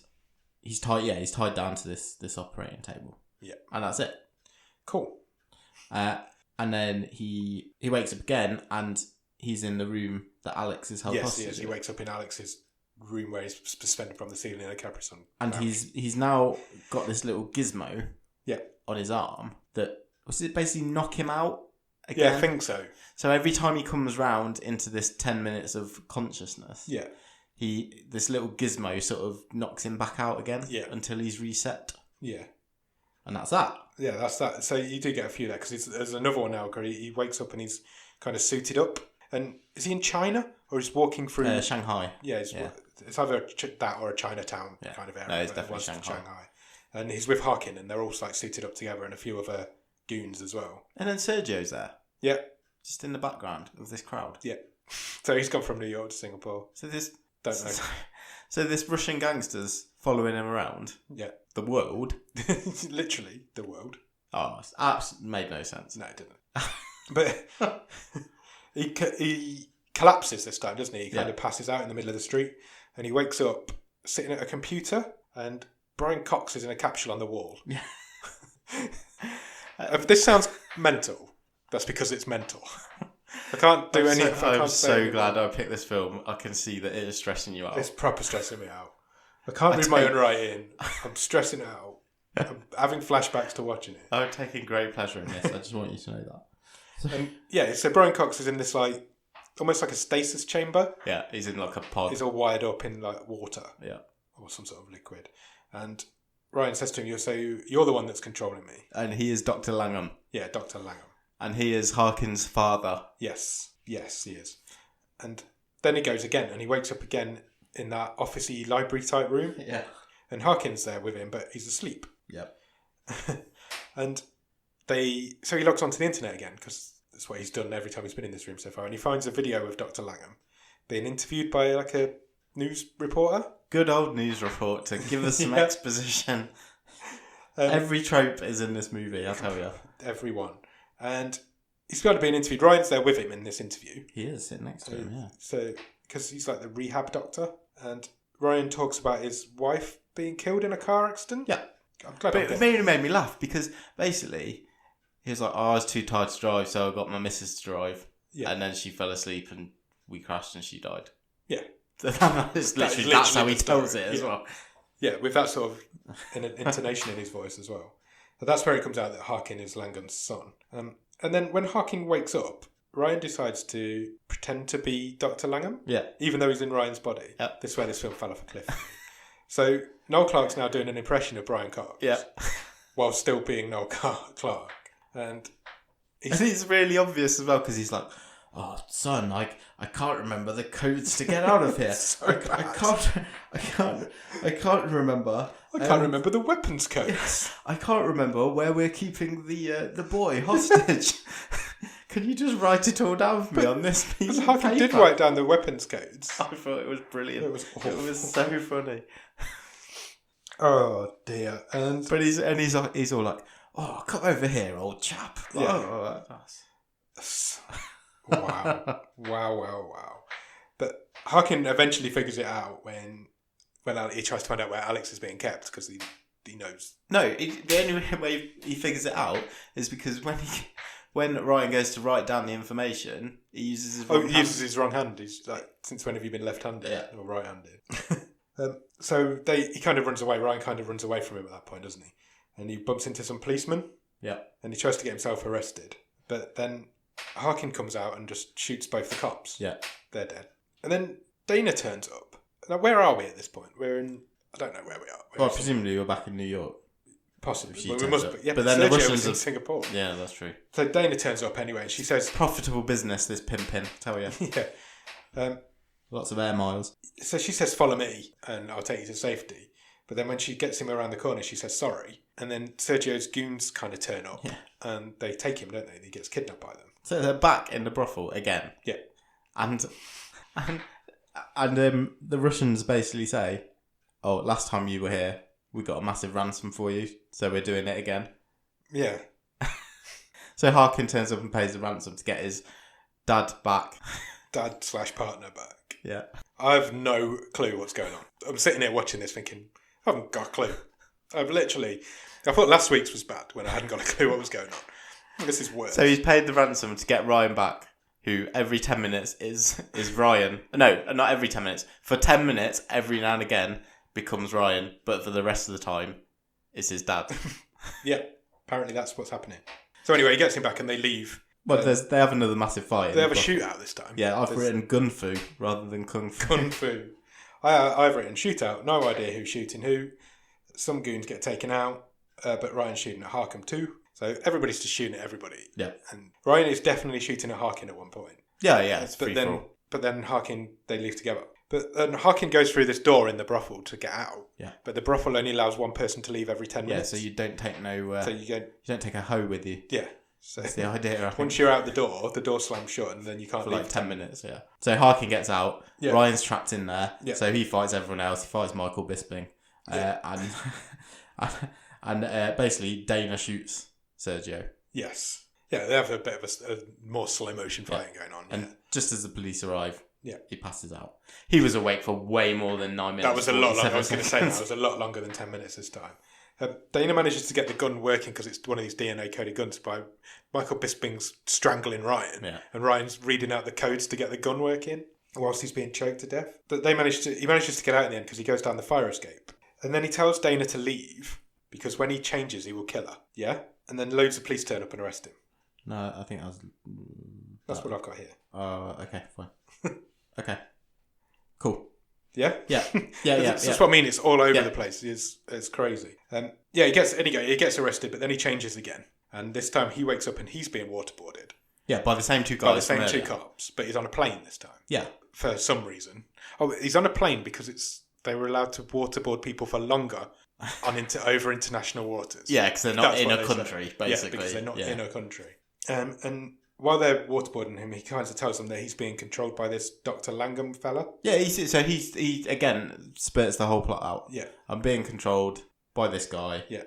[SPEAKER 2] he's tied down to this operating table.
[SPEAKER 1] Yeah.
[SPEAKER 2] And that's it.
[SPEAKER 1] Cool.
[SPEAKER 2] And then he wakes up again and he's in the room that Alex is held hostage.
[SPEAKER 1] Yes, he wakes up in Alex's room where he's suspended from the ceiling in a Capri Sun.
[SPEAKER 2] And he's now got this little gizmo
[SPEAKER 1] on
[SPEAKER 2] his arm that Was it basically knock him out again?
[SPEAKER 1] Yeah, I think so.
[SPEAKER 2] So every time he comes round into this 10 minutes of consciousness,
[SPEAKER 1] Yeah.
[SPEAKER 2] this little gizmo sort of knocks him back out again until he's reset.
[SPEAKER 1] Yeah.
[SPEAKER 2] And that's that.
[SPEAKER 1] Yeah, that's that. So you do get a few there, because there's another one now where he wakes up and he's kind of suited up. And is he in China, or he's walking through...
[SPEAKER 2] Shanghai.
[SPEAKER 1] Yeah, it's either that or a Chinatown kind of area.
[SPEAKER 2] No, it's definitely Shanghai.
[SPEAKER 1] And he's with Harkin, and they're all like suited up together, and a few other goons as well.
[SPEAKER 2] And then Sergio's there.
[SPEAKER 1] Yeah.
[SPEAKER 2] Just in the background of this crowd.
[SPEAKER 1] Yeah. So he's gone from New York to Singapore.
[SPEAKER 2] So this...
[SPEAKER 1] Don't know.
[SPEAKER 2] So this Russian gangster's following him around.
[SPEAKER 1] Yeah.
[SPEAKER 2] The world.
[SPEAKER 1] Literally, the world.
[SPEAKER 2] Oh, made no sense.
[SPEAKER 1] No, it didn't. But he collapses this time, doesn't he? He kind of passes out in the middle of the street, and he wakes up sitting at a computer, and Brian Cox is in a capsule on the wall.
[SPEAKER 2] Yeah.
[SPEAKER 1] If this sounds mental, that's because it's mental. I can't do anything.
[SPEAKER 2] I'm so glad I picked this film. I can see that it is stressing you out.
[SPEAKER 1] It's proper stressing me out. I can't read my own writing. I'm stressing it out. I'm having flashbacks to watching it.
[SPEAKER 2] I'm taking great pleasure in this. I just want you to know that.
[SPEAKER 1] And yeah, so Brian Cox is in this like almost like a stasis chamber.
[SPEAKER 2] Yeah, he's in like a pod.
[SPEAKER 1] He's all wired up in like water.
[SPEAKER 2] Yeah.
[SPEAKER 1] Or some sort of liquid. And Ryan says to him, you're the one that's controlling me.
[SPEAKER 2] And he is Dr. Langham.
[SPEAKER 1] Yeah, Dr. Langham.
[SPEAKER 2] And he is Harkin's father.
[SPEAKER 1] Yes, he is. And then he goes again, and he wakes up again in that officey library type room.
[SPEAKER 2] Yeah.
[SPEAKER 1] And Harkin's there with him, but he's asleep.
[SPEAKER 2] Yep.
[SPEAKER 1] And so he logs onto the internet again, because that's what he's done every time he's been in this room so far. And he finds a video of Dr. Langham being interviewed by like a news reporter.
[SPEAKER 2] Good old news reporter. Give us some exposition. Every trope is in this movie, I'll tell you.
[SPEAKER 1] Everyone. And he's got to be interviewed. Ryan's there with him in this interview.
[SPEAKER 2] He is sitting next to him, yeah.
[SPEAKER 1] So, because he's like the rehab doctor. And Ryan talks about his wife being killed in a car accident.
[SPEAKER 2] Yeah.
[SPEAKER 1] I'm glad
[SPEAKER 2] but it really made me laugh, because basically he was like, I was too tired to drive, so I got my missus to drive. Yeah. And then she fell asleep and we crashed and she died.
[SPEAKER 1] Yeah.
[SPEAKER 2] That's how he tells it as well.
[SPEAKER 1] Yeah, with that sort of intonation in his voice as well. But that's where it comes out that Harkin is Langham's son. And then when Harkin wakes up, Ryan decides to pretend to be Dr. Langham.
[SPEAKER 2] Yeah.
[SPEAKER 1] Even though he's in Ryan's body.
[SPEAKER 2] Yep.
[SPEAKER 1] This is where this film fell off a cliff. So Noel Clarke's now doing an impression of Brian Cox.
[SPEAKER 2] Yeah.
[SPEAKER 1] While still being Noel Clarke. And
[SPEAKER 2] it's really obvious as well, because he's like, oh, son, I can't remember the codes to get out of here. I can't remember.
[SPEAKER 1] I can't remember the weapons codes.
[SPEAKER 2] I can't remember where we're keeping the boy hostage. Can you just write it all down for me on this piece of paper?
[SPEAKER 1] He did write down the weapons codes.
[SPEAKER 2] I thought it was brilliant.
[SPEAKER 1] It was awful.
[SPEAKER 2] It was so funny.
[SPEAKER 1] Oh dear.
[SPEAKER 2] But he's all like, oh, come over here, old chap.
[SPEAKER 1] Yeah. Wow. But Harkin eventually figures it out when he tries to find out where Alex is being kept, because he knows.
[SPEAKER 2] No, the only way he figures it out is because when Ryan goes to write down the information, he uses his wrong hand.
[SPEAKER 1] He uses his wrong hand. He's like, since when have you been left-handed or right-handed? So he kind of runs away. Ryan kind of runs away from him at that point, doesn't he? And he bumps into some policemen.
[SPEAKER 2] Yeah.
[SPEAKER 1] And he tries to get himself arrested. But then Harkin comes out and just shoots both the cops.
[SPEAKER 2] Yeah.
[SPEAKER 1] They're dead. And then Dana turns up. Now, where are we at this point? We're in... I don't know where we are.
[SPEAKER 2] Well, presumably we're back in New York.
[SPEAKER 1] Possibly. Well, we must be. Yeah,
[SPEAKER 2] but then the Russians
[SPEAKER 1] in Singapore.
[SPEAKER 2] Yeah, that's true.
[SPEAKER 1] So Dana turns up anyway, and she says...
[SPEAKER 2] Profitable business, this pimping, tell you.
[SPEAKER 1] Yeah.
[SPEAKER 2] Lots of air miles.
[SPEAKER 1] So she says, follow me, and I'll take you to safety. But then when she gets him around the corner, she says, sorry. And then Sergio's goons kind of turn up, and they take him, don't they? He gets kidnapped by them.
[SPEAKER 2] So they're back in the brothel again.
[SPEAKER 1] Yeah.
[SPEAKER 2] And the Russians basically say, oh, last time you were here, we got a massive ransom for you, so we're doing it again.
[SPEAKER 1] Yeah.
[SPEAKER 2] So Harkin turns up and pays the ransom to get his dad back.
[SPEAKER 1] Dad/partner back.
[SPEAKER 2] Yeah.
[SPEAKER 1] I have no clue what's going on. I'm sitting here watching this thinking, I haven't got a clue. I thought last week's was bad when I hadn't got a clue what was going on. This is worse.
[SPEAKER 2] So he's paid the ransom to get Ryan back, who every 10 minutes is Ryan. No, not every 10 minutes. For 10 minutes, every now and again, becomes Ryan, but for the rest of the time, it's his dad.
[SPEAKER 1] Yeah, apparently that's what's happening. So anyway, he gets him back and they leave.
[SPEAKER 2] Well, they have another massive fight.
[SPEAKER 1] They have a shootout this time.
[SPEAKER 2] Yeah, I've written gun fu rather than kung fu.
[SPEAKER 1] Kung fu. I've written shootout. No idea who's shooting who. Some goons get taken out, but Ryan's shooting at Harkin too. So everybody's just shooting at everybody.
[SPEAKER 2] Yeah.
[SPEAKER 1] And Ryan is definitely shooting at Harkin at one point.
[SPEAKER 2] Yeah, it's
[SPEAKER 1] but then Harkin, they leave together. But then Harkin goes through this door in the brothel to get out.
[SPEAKER 2] Yeah.
[SPEAKER 1] But the brothel only allows one person to leave every 10 minutes.
[SPEAKER 2] Yeah, so you don't take
[SPEAKER 1] so you
[SPEAKER 2] don't take a hoe with you.
[SPEAKER 1] Yeah. So
[SPEAKER 2] that's the idea. I think.
[SPEAKER 1] Once you're out the door slams shut, and then you can't
[SPEAKER 2] for
[SPEAKER 1] leave
[SPEAKER 2] like 10 minutes. Yeah. So Harkin gets out.
[SPEAKER 1] Yeah.
[SPEAKER 2] Ryan's trapped in there.
[SPEAKER 1] Yeah.
[SPEAKER 2] So he fights everyone else. He fights Michael Bisping, and basically Dana shoots Sergio.
[SPEAKER 1] Yes. Yeah, they have a bit of a more slow motion fighting going on.
[SPEAKER 2] And just as the police arrive,
[SPEAKER 1] yeah,
[SPEAKER 2] he passes out. He was awake for way more than 9 minutes.
[SPEAKER 1] That was a lot longer. I was going to say that was a lot longer than 10 minutes this time. Dana manages to get the gun working because it's one of these DNA-coded guns by Michael Bisping's strangling Ryan.
[SPEAKER 2] Yeah.
[SPEAKER 1] And Ryan's reading out the codes to get the gun working whilst he's being choked to death. But he manages to get out in the end because he goes down the fire escape. And then he tells Dana to leave because when he changes, he will kill her. Yeah? And then loads of police turn up and arrest him.
[SPEAKER 2] No, I think that was...
[SPEAKER 1] That's what I've got here.
[SPEAKER 2] Okay, fine. Okay. Cool.
[SPEAKER 1] Yeah?
[SPEAKER 2] Yeah.
[SPEAKER 1] That's what I mean. It's all over the place. It's crazy. He gets arrested, but then he changes again. And this time he wakes up and he's being waterboarded.
[SPEAKER 2] Yeah, by the same two guys.
[SPEAKER 1] By the same two cops, but he's on a plane this time.
[SPEAKER 2] Yeah.
[SPEAKER 1] For some reason. Oh, he's on a plane because they were allowed to waterboard people for longer over international waters.
[SPEAKER 2] Yeah, because they're not in a country, basically.
[SPEAKER 1] Yeah, because they're not in a country. And while they're waterboarding him, he kind of tells them that he's being controlled by this Dr. Langham fella.
[SPEAKER 2] Yeah, he again spurts the whole plot out.
[SPEAKER 1] Yeah.
[SPEAKER 2] I'm being controlled by this guy.
[SPEAKER 1] Yeah.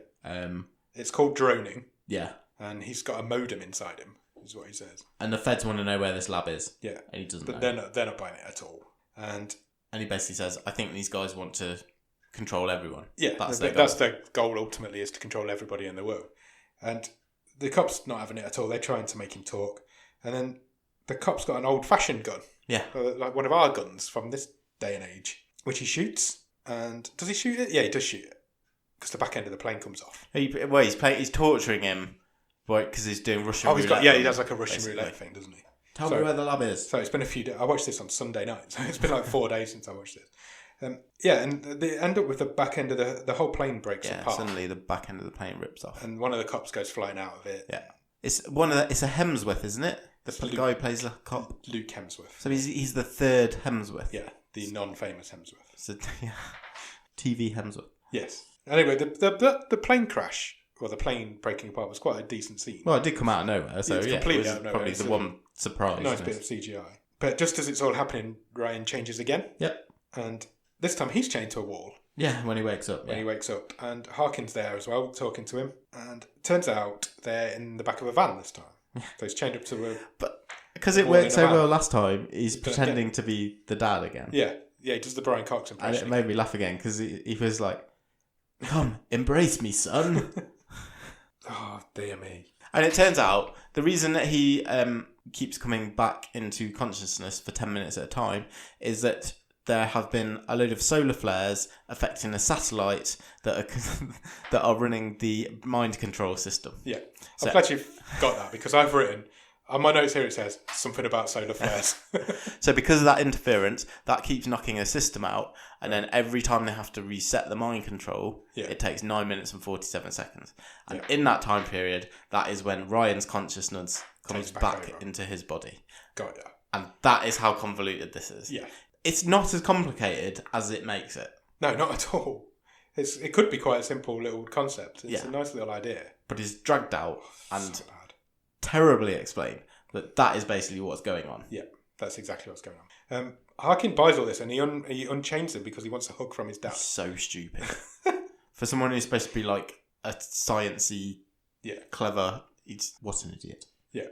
[SPEAKER 1] It's called droning.
[SPEAKER 2] Yeah.
[SPEAKER 1] And he's got a modem inside him, is what he says.
[SPEAKER 2] And the feds want to know where this lab is.
[SPEAKER 1] Yeah.
[SPEAKER 2] And he doesn't
[SPEAKER 1] know. But they're not buying it at all. And
[SPEAKER 2] he basically says, I think these guys want to control everyone.
[SPEAKER 1] Yeah, that's their goal ultimately, is to control everybody in the world. And the cop's not having it at all. They're trying to make him talk. And then the cop's got an old-fashioned gun.
[SPEAKER 2] Yeah.
[SPEAKER 1] Like one of our guns from this day and age, which he shoots. And does he shoot it? Yeah, he does shoot it. Because the back end of the plane comes off.
[SPEAKER 2] He's torturing him because he's doing Russian roulette.
[SPEAKER 1] He does like a Russian roulette thing, doesn't he?
[SPEAKER 2] Tell me where the lab is.
[SPEAKER 1] So it's been a few days. I watched this on Sunday night. So it's been like 4 days since I watched this. And they end up with the back end of the whole plane breaks apart.
[SPEAKER 2] Suddenly the back end of the plane rips off,
[SPEAKER 1] and one of the cops goes flying out of it.
[SPEAKER 2] Yeah, it's a Hemsworth, isn't it? The guy who plays the cop,
[SPEAKER 1] Luke Hemsworth.
[SPEAKER 2] So he's the third Hemsworth.
[SPEAKER 1] Yeah, the non-famous Hemsworth.
[SPEAKER 2] So TV Hemsworth.
[SPEAKER 1] Yes. Anyway, the plane crash, or the plane breaking apart, was quite a decent scene.
[SPEAKER 2] Well, it did come out of nowhere, so
[SPEAKER 1] it was out of nowhere.
[SPEAKER 2] Probably the one surprise.
[SPEAKER 1] Nice bit of CGI. But just as it's all happening, Ryan changes again.
[SPEAKER 2] Yep.
[SPEAKER 1] And this time he's chained to a wall.
[SPEAKER 2] Yeah, when he wakes up.
[SPEAKER 1] He wakes up. And Harkin's there as well, talking to him. And it turns out they're in the back of a van this time. So he's chained up to a...
[SPEAKER 2] But because it worked so well last time, he's pretending to be the dad again.
[SPEAKER 1] Yeah, he does the Brian Cox impression.
[SPEAKER 2] And it made me laugh again, because he was like, come, embrace me, son.
[SPEAKER 1] Oh, dear me.
[SPEAKER 2] And it turns out the reason that he keeps coming back into consciousness for 10 minutes at a time is that there have been a load of solar flares affecting a satellite that are running the mind control system.
[SPEAKER 1] Yeah. I'm glad you've got that, because I've written, on my notes here it says something about solar flares.
[SPEAKER 2] So because of that interference, that keeps knocking a system out, and then every time they have to reset the mind control, it takes 9 minutes and 47 seconds. And in that time period, that is when Ryan's consciousness comes back into his body.
[SPEAKER 1] Got ya.
[SPEAKER 2] And that is how convoluted this is.
[SPEAKER 1] Yeah.
[SPEAKER 2] It's not as complicated as it makes it.
[SPEAKER 1] No, not at all. It could be quite a simple little concept. It's a nice little idea.
[SPEAKER 2] But it's dragged out and terribly explained. But that is basically what's going on.
[SPEAKER 1] Yeah, that's exactly what's going on. Harkin buys all this and he unchains him because he wants a hug from his dad.
[SPEAKER 2] So stupid. For someone who's supposed to be like a sciencey, clever, what an idiot.
[SPEAKER 1] Yeah.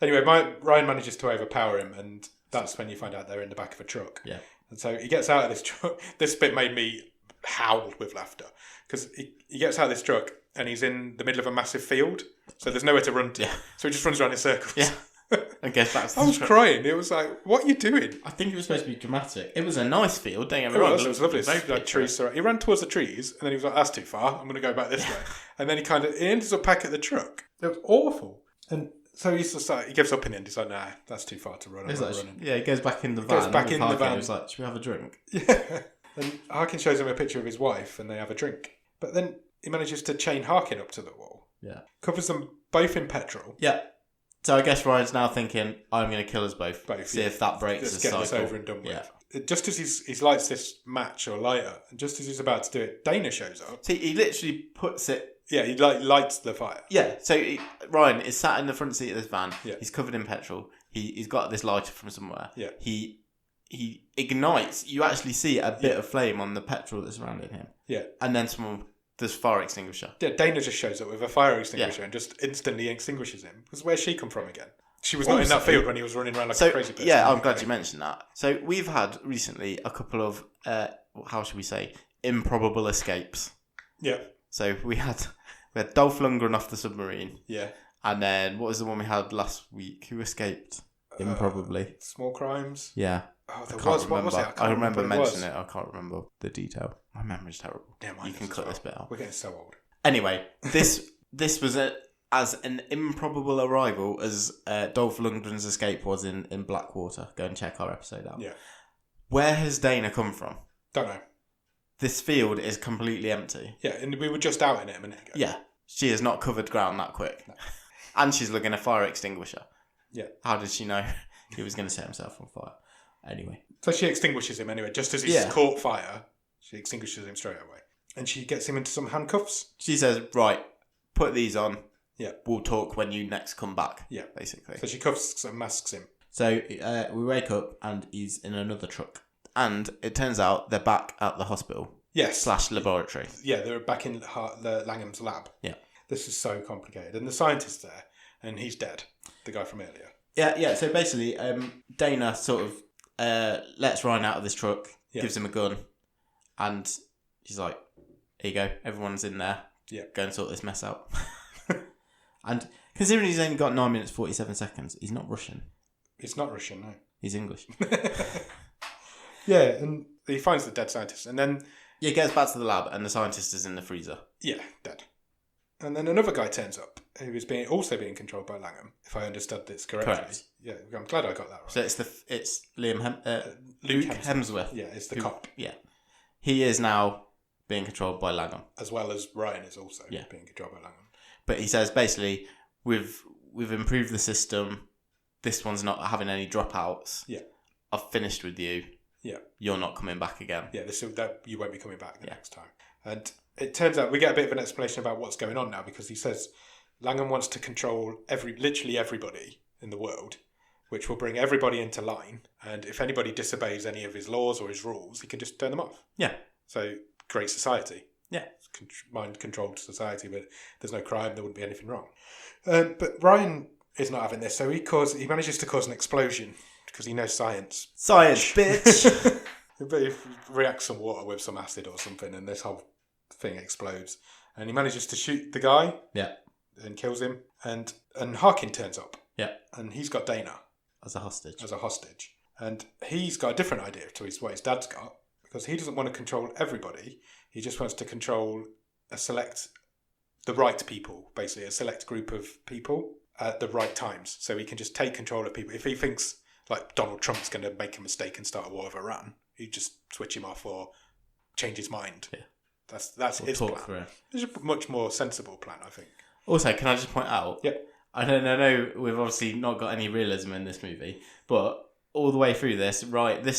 [SPEAKER 1] Anyway, Ryan manages to overpower him, and that's when you find out they're in the back of a truck.
[SPEAKER 2] Yeah.
[SPEAKER 1] And so he gets out of this truck. This bit made me howl with laughter, because he gets out of this truck and he's in the middle of a massive field, so there's nowhere to run to.
[SPEAKER 2] Yeah.
[SPEAKER 1] So he just runs around in circles.
[SPEAKER 2] Yeah. and goes back to
[SPEAKER 1] I
[SPEAKER 2] the
[SPEAKER 1] was
[SPEAKER 2] truck.
[SPEAKER 1] crying. It was like, what are you doing?
[SPEAKER 2] I think it was supposed to be dramatic. It was a nice field, don't get me
[SPEAKER 1] It
[SPEAKER 2] wrong.
[SPEAKER 1] was lovely.
[SPEAKER 2] Very
[SPEAKER 1] Like trees. He ran towards the trees, and then he was like, "That's too far. I'm going to go back this way." And then he ends up back at the truck. It was awful. And so he's just like, he gives up in the end. He's like, "Nah, that's too far to run. I'm not running."
[SPEAKER 2] Yeah, he goes back in the van. He's like, "Should we have a drink?"
[SPEAKER 1] Yeah. And Harkin shows him a picture of his wife, and they have a drink. But then he manages to chain Harkin up to the wall.
[SPEAKER 2] Yeah.
[SPEAKER 1] Covers them both in petrol.
[SPEAKER 2] Yeah. So I guess Ryan's now thinking, I'm going to kill us both. See if that breaks
[SPEAKER 1] Just
[SPEAKER 2] the
[SPEAKER 1] get
[SPEAKER 2] cycle.
[SPEAKER 1] this over and done with. Just as he lights this match or lighter, and just as he's about to do it, Dana shows up.
[SPEAKER 2] See, he literally puts it...
[SPEAKER 1] Yeah, he lights the fire.
[SPEAKER 2] Yeah, so Ryan is sat in the front seat of this van.
[SPEAKER 1] Yeah.
[SPEAKER 2] He's covered in petrol. He's got this lighter from somewhere.
[SPEAKER 1] Yeah.
[SPEAKER 2] He ignites. You actually see a bit of flame on the petrol that's surrounding him.
[SPEAKER 1] Yeah.
[SPEAKER 2] And then there's fire extinguisher.
[SPEAKER 1] Yeah, Dana just shows up with a fire extinguisher and just instantly extinguishes him. Because where's she come from again? She was not in that field when he was running around like a crazy person.
[SPEAKER 2] Yeah, I'm glad you mentioned that. So we've had recently a couple of, how should we say, improbable escapes.
[SPEAKER 1] Yeah.
[SPEAKER 2] So we had Dolph Lundgren off the submarine.
[SPEAKER 1] Yeah.
[SPEAKER 2] And then what was the one we had last week? Who escaped? Improbably.
[SPEAKER 1] Small crimes.
[SPEAKER 2] Yeah.
[SPEAKER 1] Oh, there was. What was it?
[SPEAKER 2] I remember mentioning it. I can't remember the detail. My memory's terrible.
[SPEAKER 1] Yeah,
[SPEAKER 2] you can cut this bit out.
[SPEAKER 1] We're getting so old.
[SPEAKER 2] Anyway, this was as an improbable arrival as Dolph Lundgren's escape was in Blackwater. Go and check our episode out.
[SPEAKER 1] Yeah.
[SPEAKER 2] Where has Dana come from?
[SPEAKER 1] Don't know.
[SPEAKER 2] This field is completely empty.
[SPEAKER 1] Yeah, and we were just out in it a minute ago.
[SPEAKER 2] Yeah. She has not covered ground that quick.
[SPEAKER 1] No.
[SPEAKER 2] And she's looking at a fire extinguisher.
[SPEAKER 1] Yeah.
[SPEAKER 2] How did she know he was going to set himself on fire? Anyway.
[SPEAKER 1] So she extinguishes him anyway. Just as he's caught fire, she extinguishes him straight away. And she gets him into some handcuffs.
[SPEAKER 2] She says, right, put these on.
[SPEAKER 1] Yeah.
[SPEAKER 2] We'll talk when you next come back.
[SPEAKER 1] Yeah.
[SPEAKER 2] Basically.
[SPEAKER 1] So she cuffs and masks him.
[SPEAKER 2] So we wake up and he's in another truck. And it turns out they're back at the hospital.
[SPEAKER 1] Yes.
[SPEAKER 2] / laboratory.
[SPEAKER 1] Yeah, they're back in the Langham's lab.
[SPEAKER 2] Yeah.
[SPEAKER 1] This is so complicated. And the scientist's there, and he's dead. The guy from earlier.
[SPEAKER 2] Yeah. So basically, Dana sort of lets Ryan out of this truck, gives him a gun, and she's like, here you go, everyone's in there.
[SPEAKER 1] Yeah.
[SPEAKER 2] Go and sort this mess out. And considering he's only got 9 minutes 47 seconds, he's not Russian.
[SPEAKER 1] It's not Russian, no.
[SPEAKER 2] He's English.
[SPEAKER 1] Yeah, and he finds the dead scientist, and then...
[SPEAKER 2] Yeah, he gets back to the lab, and the scientist is in the freezer.
[SPEAKER 1] Yeah, dead. And then another guy turns up, who is also being controlled by Langham, if I understood this correctly. Correct. Yeah, I'm glad I got that right.
[SPEAKER 2] So it's Luke Hemsworth.
[SPEAKER 1] Yeah, it's the cop.
[SPEAKER 2] Yeah. He is now being controlled by Langham.
[SPEAKER 1] As well as Ryan is also being controlled by Langham.
[SPEAKER 2] But he says, basically, we've improved the system. This one's not having any dropouts.
[SPEAKER 1] Yeah.
[SPEAKER 2] I've finished with you.
[SPEAKER 1] Yeah.
[SPEAKER 2] You're not coming back again.
[SPEAKER 1] Yeah, you won't be coming back the next time. And it turns out we get a bit of an explanation about what's going on now, because he says Langham wants to control literally everybody in the world, which will bring everybody into line. And if anybody disobeys any of his laws or his rules, he can just turn them off.
[SPEAKER 2] Yeah.
[SPEAKER 1] So, great society.
[SPEAKER 2] Yeah.
[SPEAKER 1] Mind-controlled society, but there's no crime, there wouldn't be anything wrong. But Ryan is not having this, so he manages to cause an explosion because he knows science.
[SPEAKER 2] Science, bitch!
[SPEAKER 1] But he reacts some water with some acid or something, and this whole thing explodes. And he manages to shoot the guy.
[SPEAKER 2] Yeah.
[SPEAKER 1] And kills him. And Harkin turns up.
[SPEAKER 2] Yeah.
[SPEAKER 1] And he's got Dana.
[SPEAKER 2] As a hostage. And he's got a different idea to what his dad's got, because he doesn't want to control everybody. He just wants to control the right people, basically, a select group of people at the right times. So he can just take control of people. If he thinks like Donald Trump's going to make a mistake and start a war with Iran, he'd just switch him off or change his mind. Yeah.
[SPEAKER 1] That's his plan. It's a much more sensible plan, I think.
[SPEAKER 2] Also, can I just point out?
[SPEAKER 1] Yeah.
[SPEAKER 2] I know we've obviously not got any realism in this movie, but all the way through this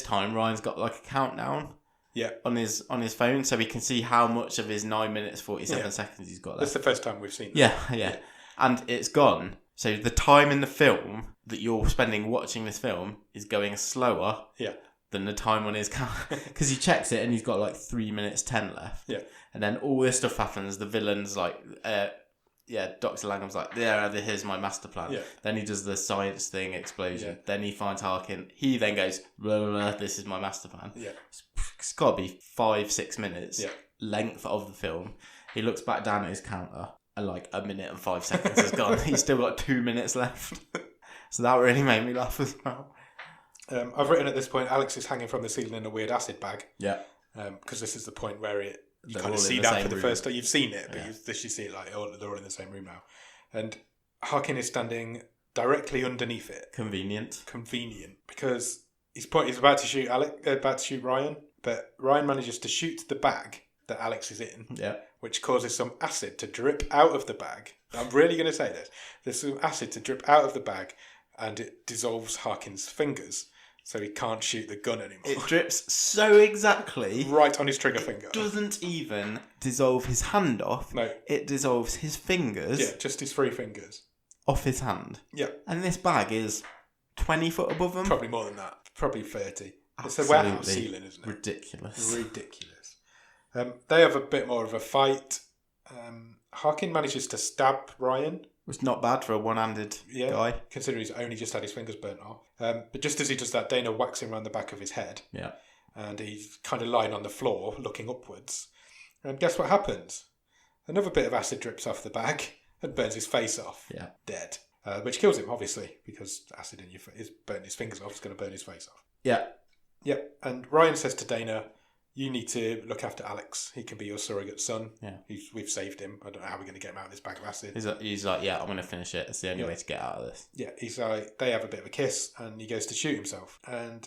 [SPEAKER 2] time Ryan's got like a countdown.
[SPEAKER 1] Yeah.
[SPEAKER 2] On his phone, so we can see how much of his 9 minutes 47 seconds he's got left.
[SPEAKER 1] That's the first time we've seen that.
[SPEAKER 2] Yeah. And it's gone. So the time in the film that you're spending watching this film is going slower.
[SPEAKER 1] Yeah.
[SPEAKER 2] Than the time on his count, because he checks it and he's got like 3 minutes 10 left.
[SPEAKER 1] Yeah.
[SPEAKER 2] And then all this stuff happens. The villain's like, Dr. Langham's like, here's my master plan.
[SPEAKER 1] Yeah.
[SPEAKER 2] Then he does the science thing, explosion.
[SPEAKER 1] Yeah.
[SPEAKER 2] Then he finds Harkin. He then goes, blah, blah, blah, this is my master plan.
[SPEAKER 1] Yeah.
[SPEAKER 2] It's got to be 5-6 minutes
[SPEAKER 1] length
[SPEAKER 2] of the film. He looks back down at his counter and like 1 minute and 5 seconds has gone. He's still got 2 minutes left. So that really made me laugh as well.
[SPEAKER 1] I've written at this point, Alex is hanging from the ceiling in a weird acid bag.
[SPEAKER 2] Yeah.
[SPEAKER 1] Because this is the point where you
[SPEAKER 2] They're
[SPEAKER 1] kind of
[SPEAKER 2] all in
[SPEAKER 1] see
[SPEAKER 2] the
[SPEAKER 1] that
[SPEAKER 2] same
[SPEAKER 1] for the
[SPEAKER 2] room.
[SPEAKER 1] first time. You've seen it, but
[SPEAKER 2] Yeah.
[SPEAKER 1] you literally see it like they're all in the same room now. And Harkin is standing directly underneath it.
[SPEAKER 2] Convenient.
[SPEAKER 1] Because he's about to shoot Ryan, but Ryan manages to shoot the bag that Alex is in,
[SPEAKER 2] Yeah.
[SPEAKER 1] which causes some acid to drip out of the bag. I'm really going to say this. There's some acid to drip out of the bag, and it dissolves Harkin's fingers, so he can't shoot the gun anymore.
[SPEAKER 2] It drips so exactly.
[SPEAKER 1] Right on his trigger finger.
[SPEAKER 2] Doesn't even dissolve his hand off.
[SPEAKER 1] No.
[SPEAKER 2] It dissolves his fingers
[SPEAKER 1] Yeah, just his 3 fingers.
[SPEAKER 2] off his hand.
[SPEAKER 1] Yeah.
[SPEAKER 2] And this bag is 20 foot above him.
[SPEAKER 1] Probably more than that. Probably 30. It's a
[SPEAKER 2] Absolutely
[SPEAKER 1] warehouse ceiling, isn't it?
[SPEAKER 2] Ridiculous.
[SPEAKER 1] Ridiculous. They have a bit more of a fight. Harkin manages to stab Ryan.
[SPEAKER 2] It's not bad for a one-handed guy.
[SPEAKER 1] Considering he's only just had his fingers burnt off. But just as he does that, Dana whacks him around the back of his head.
[SPEAKER 2] Yeah.
[SPEAKER 1] And he's kind of lying on the floor, looking upwards. And guess what happens? Another bit of acid drips off the bag and burns his face off.
[SPEAKER 2] Yeah.
[SPEAKER 1] Dead. Which kills him, obviously, because acid in your face burnt his fingers off. It's going to burn his face off.
[SPEAKER 2] Yeah.
[SPEAKER 1] Yep. And Ryan says to Dana, you need to look after Alex. He can be your surrogate son.
[SPEAKER 2] Yeah.
[SPEAKER 1] We've saved him. I don't know how we're going to get him out of this bag of acid.
[SPEAKER 2] He's like, yeah, I'm going to finish it. It's the only way to get out of this.
[SPEAKER 1] Yeah, he's like, they have a bit of a kiss, and he goes to shoot himself. And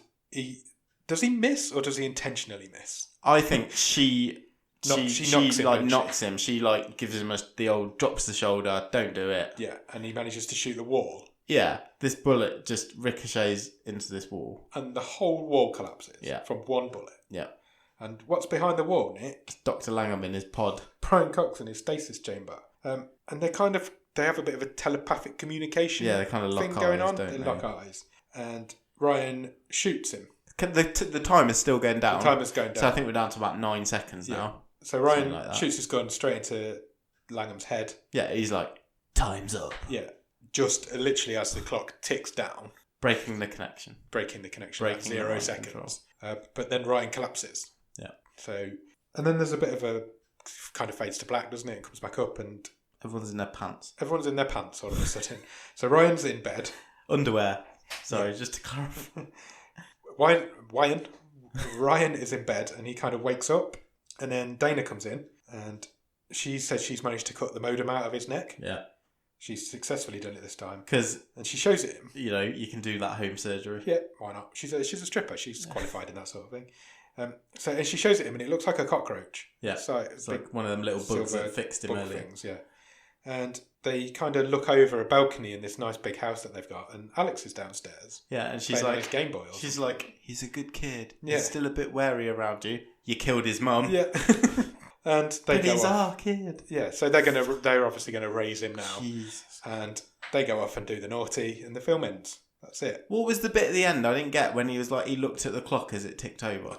[SPEAKER 1] does he miss, or does he intentionally miss?
[SPEAKER 2] I think she knocks him.
[SPEAKER 1] knocks
[SPEAKER 2] him. She like gives him the old drops the shoulder. Don't do it.
[SPEAKER 1] Yeah, and he manages to shoot the wall.
[SPEAKER 2] Yeah, this bullet just ricochets into this wall.
[SPEAKER 1] And the whole wall collapses from one bullet.
[SPEAKER 2] Yeah.
[SPEAKER 1] And what's behind the wall, Nick?
[SPEAKER 2] It's Dr. Langham in his pod.
[SPEAKER 1] Brian Cox in his stasis chamber. And they have a bit of a telepathic communication
[SPEAKER 2] they kind of lock
[SPEAKER 1] thing going
[SPEAKER 2] eyes,
[SPEAKER 1] on.
[SPEAKER 2] don't
[SPEAKER 1] They
[SPEAKER 2] they?
[SPEAKER 1] lock eyes. And Ryan shoots him.
[SPEAKER 2] The time is still going down.
[SPEAKER 1] The time is going down.
[SPEAKER 2] So I think we're down to about 9 seconds now.
[SPEAKER 1] So Ryan
[SPEAKER 2] like
[SPEAKER 1] shoots his gun straight into Langham's head.
[SPEAKER 2] Yeah, he's like, time's up.
[SPEAKER 1] Yeah. Just literally as the clock ticks down.
[SPEAKER 2] Breaking the connection.
[SPEAKER 1] At 0 seconds. But then Ryan collapses.
[SPEAKER 2] Yeah.
[SPEAKER 1] So, and then there's a bit of a kind of fades to black, doesn't it? It comes back up and
[SPEAKER 2] Everyone's in their pants.
[SPEAKER 1] Everyone's in their pants all of a sudden. So Ryan's in bed.
[SPEAKER 2] Underwear. Sorry, just to clarify.
[SPEAKER 1] Ryan is in bed and he kind of wakes up, and then Dana comes in and she says she's managed to cut the modem out of his neck.
[SPEAKER 2] Yeah.
[SPEAKER 1] She's successfully done it this time. And she shows it him.
[SPEAKER 2] You know, you can do that home surgery.
[SPEAKER 1] Yeah, why not? She's a stripper. She's qualified in that sort of thing. And she shows it him and it looks like a cockroach.
[SPEAKER 2] Yeah.
[SPEAKER 1] So
[SPEAKER 2] it's like one of them little bugs that fixed him earlier.
[SPEAKER 1] Things, yeah. And they kind of look over a balcony in this nice big house that they've got, and Alex is downstairs.
[SPEAKER 2] Yeah, and she's
[SPEAKER 1] like,
[SPEAKER 2] like,
[SPEAKER 1] Game Boy.
[SPEAKER 2] She's like, he's a good kid.
[SPEAKER 1] Yeah.
[SPEAKER 2] He's still a bit wary around you. You killed his mum.
[SPEAKER 1] Yeah. And they go
[SPEAKER 2] he's
[SPEAKER 1] off.
[SPEAKER 2] our kid.
[SPEAKER 1] Yeah, so they're obviously gonna raise him now.
[SPEAKER 2] Jesus.
[SPEAKER 1] And they go off and do the naughty, and the film ends. That's it.
[SPEAKER 2] What was the bit at the end I didn't get when he was like, he looked at the clock as it ticked over?
[SPEAKER 1] I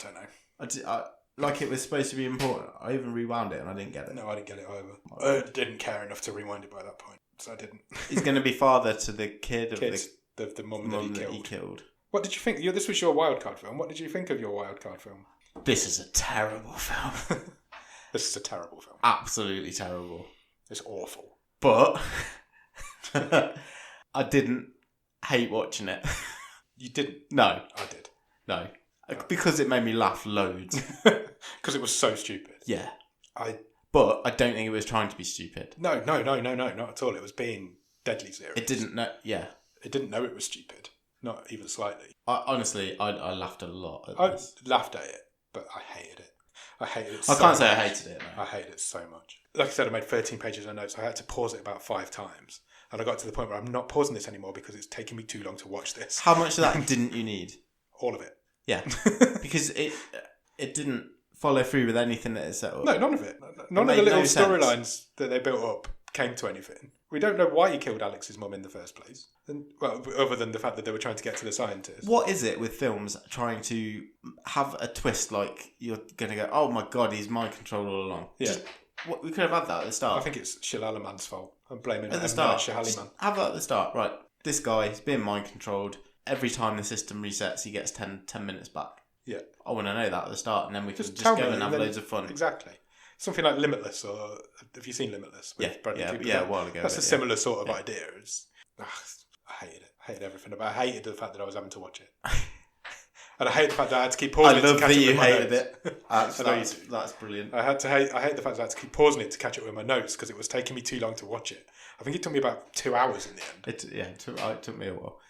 [SPEAKER 1] don't know.
[SPEAKER 2] Like it was supposed to be important. I even rewound it and I didn't get it.
[SPEAKER 1] No, I didn't get it either. I didn't care enough to rewind it by that point, so I didn't.
[SPEAKER 2] He's going to be father to the kid of
[SPEAKER 1] the mum
[SPEAKER 2] that he killed.
[SPEAKER 1] What did you think? This was your wildcard film. What did you think of your wildcard film?
[SPEAKER 2] This is a terrible film.
[SPEAKER 1] This is a terrible film.
[SPEAKER 2] Absolutely terrible.
[SPEAKER 1] It's awful.
[SPEAKER 2] But I didn't hate watching it.
[SPEAKER 1] You didn't?
[SPEAKER 2] No.
[SPEAKER 1] I did.
[SPEAKER 2] No. Because it made me laugh loads.
[SPEAKER 1] Because it was so stupid.
[SPEAKER 2] Yeah.
[SPEAKER 1] But
[SPEAKER 2] I don't think it was trying to be stupid.
[SPEAKER 1] No, not at all. It was being deadly serious.
[SPEAKER 2] It didn't know. Yeah.
[SPEAKER 1] It didn't know it was stupid. Not even slightly.
[SPEAKER 2] Honestly, I laughed a lot at this.
[SPEAKER 1] I laughed at it, but I hated it. I hated it
[SPEAKER 2] I
[SPEAKER 1] so
[SPEAKER 2] can't say
[SPEAKER 1] much.
[SPEAKER 2] I hated it. No.
[SPEAKER 1] I hated it so much. Like I said, I made 13 pages of notes. I had to pause it about 5 times. And I got to the point where I'm not pausing this anymore because it's taking me too long to watch this.
[SPEAKER 2] How much of that didn't you need?
[SPEAKER 1] All of it.
[SPEAKER 2] Yeah. Because it didn't follow through with anything that it set up.
[SPEAKER 1] No, none of it. None of the little storylines that they built up came to anything. We don't know why he killed Alex's mum in the first place. And, well, other than the fact that they were trying to get to the scientist.
[SPEAKER 2] What is it with films trying to have a twist like you're going to go, oh my God, he's mind controlled all along?
[SPEAKER 1] Yeah.
[SPEAKER 2] We could have had that at the start.
[SPEAKER 1] I think it's Shalalaman's fault. I'm blaming
[SPEAKER 2] at the start.
[SPEAKER 1] Shahaliman.
[SPEAKER 2] Have that at the start. Right. This guy is being mind controlled. Every time the system resets, he gets 10 minutes back.
[SPEAKER 1] Yeah.
[SPEAKER 2] I want to know that at the start, and then we can just
[SPEAKER 1] go
[SPEAKER 2] and have loads of fun.
[SPEAKER 1] Exactly. Something like Limitless, or have you seen Limitless?
[SPEAKER 2] Yeah, a while ago.
[SPEAKER 1] That's a similar sort of idea. I hated it. I hated everything about it. I hated the fact that I was having to watch it. And I hate the fact that I had to keep pausing it to catch up with my notes.
[SPEAKER 2] That's brilliant.
[SPEAKER 1] I hate the fact that I had to keep pausing it to catch up with my notes because it was taking me too long to watch it. I think it took me about 2 hours in the end.
[SPEAKER 2] It took me a while.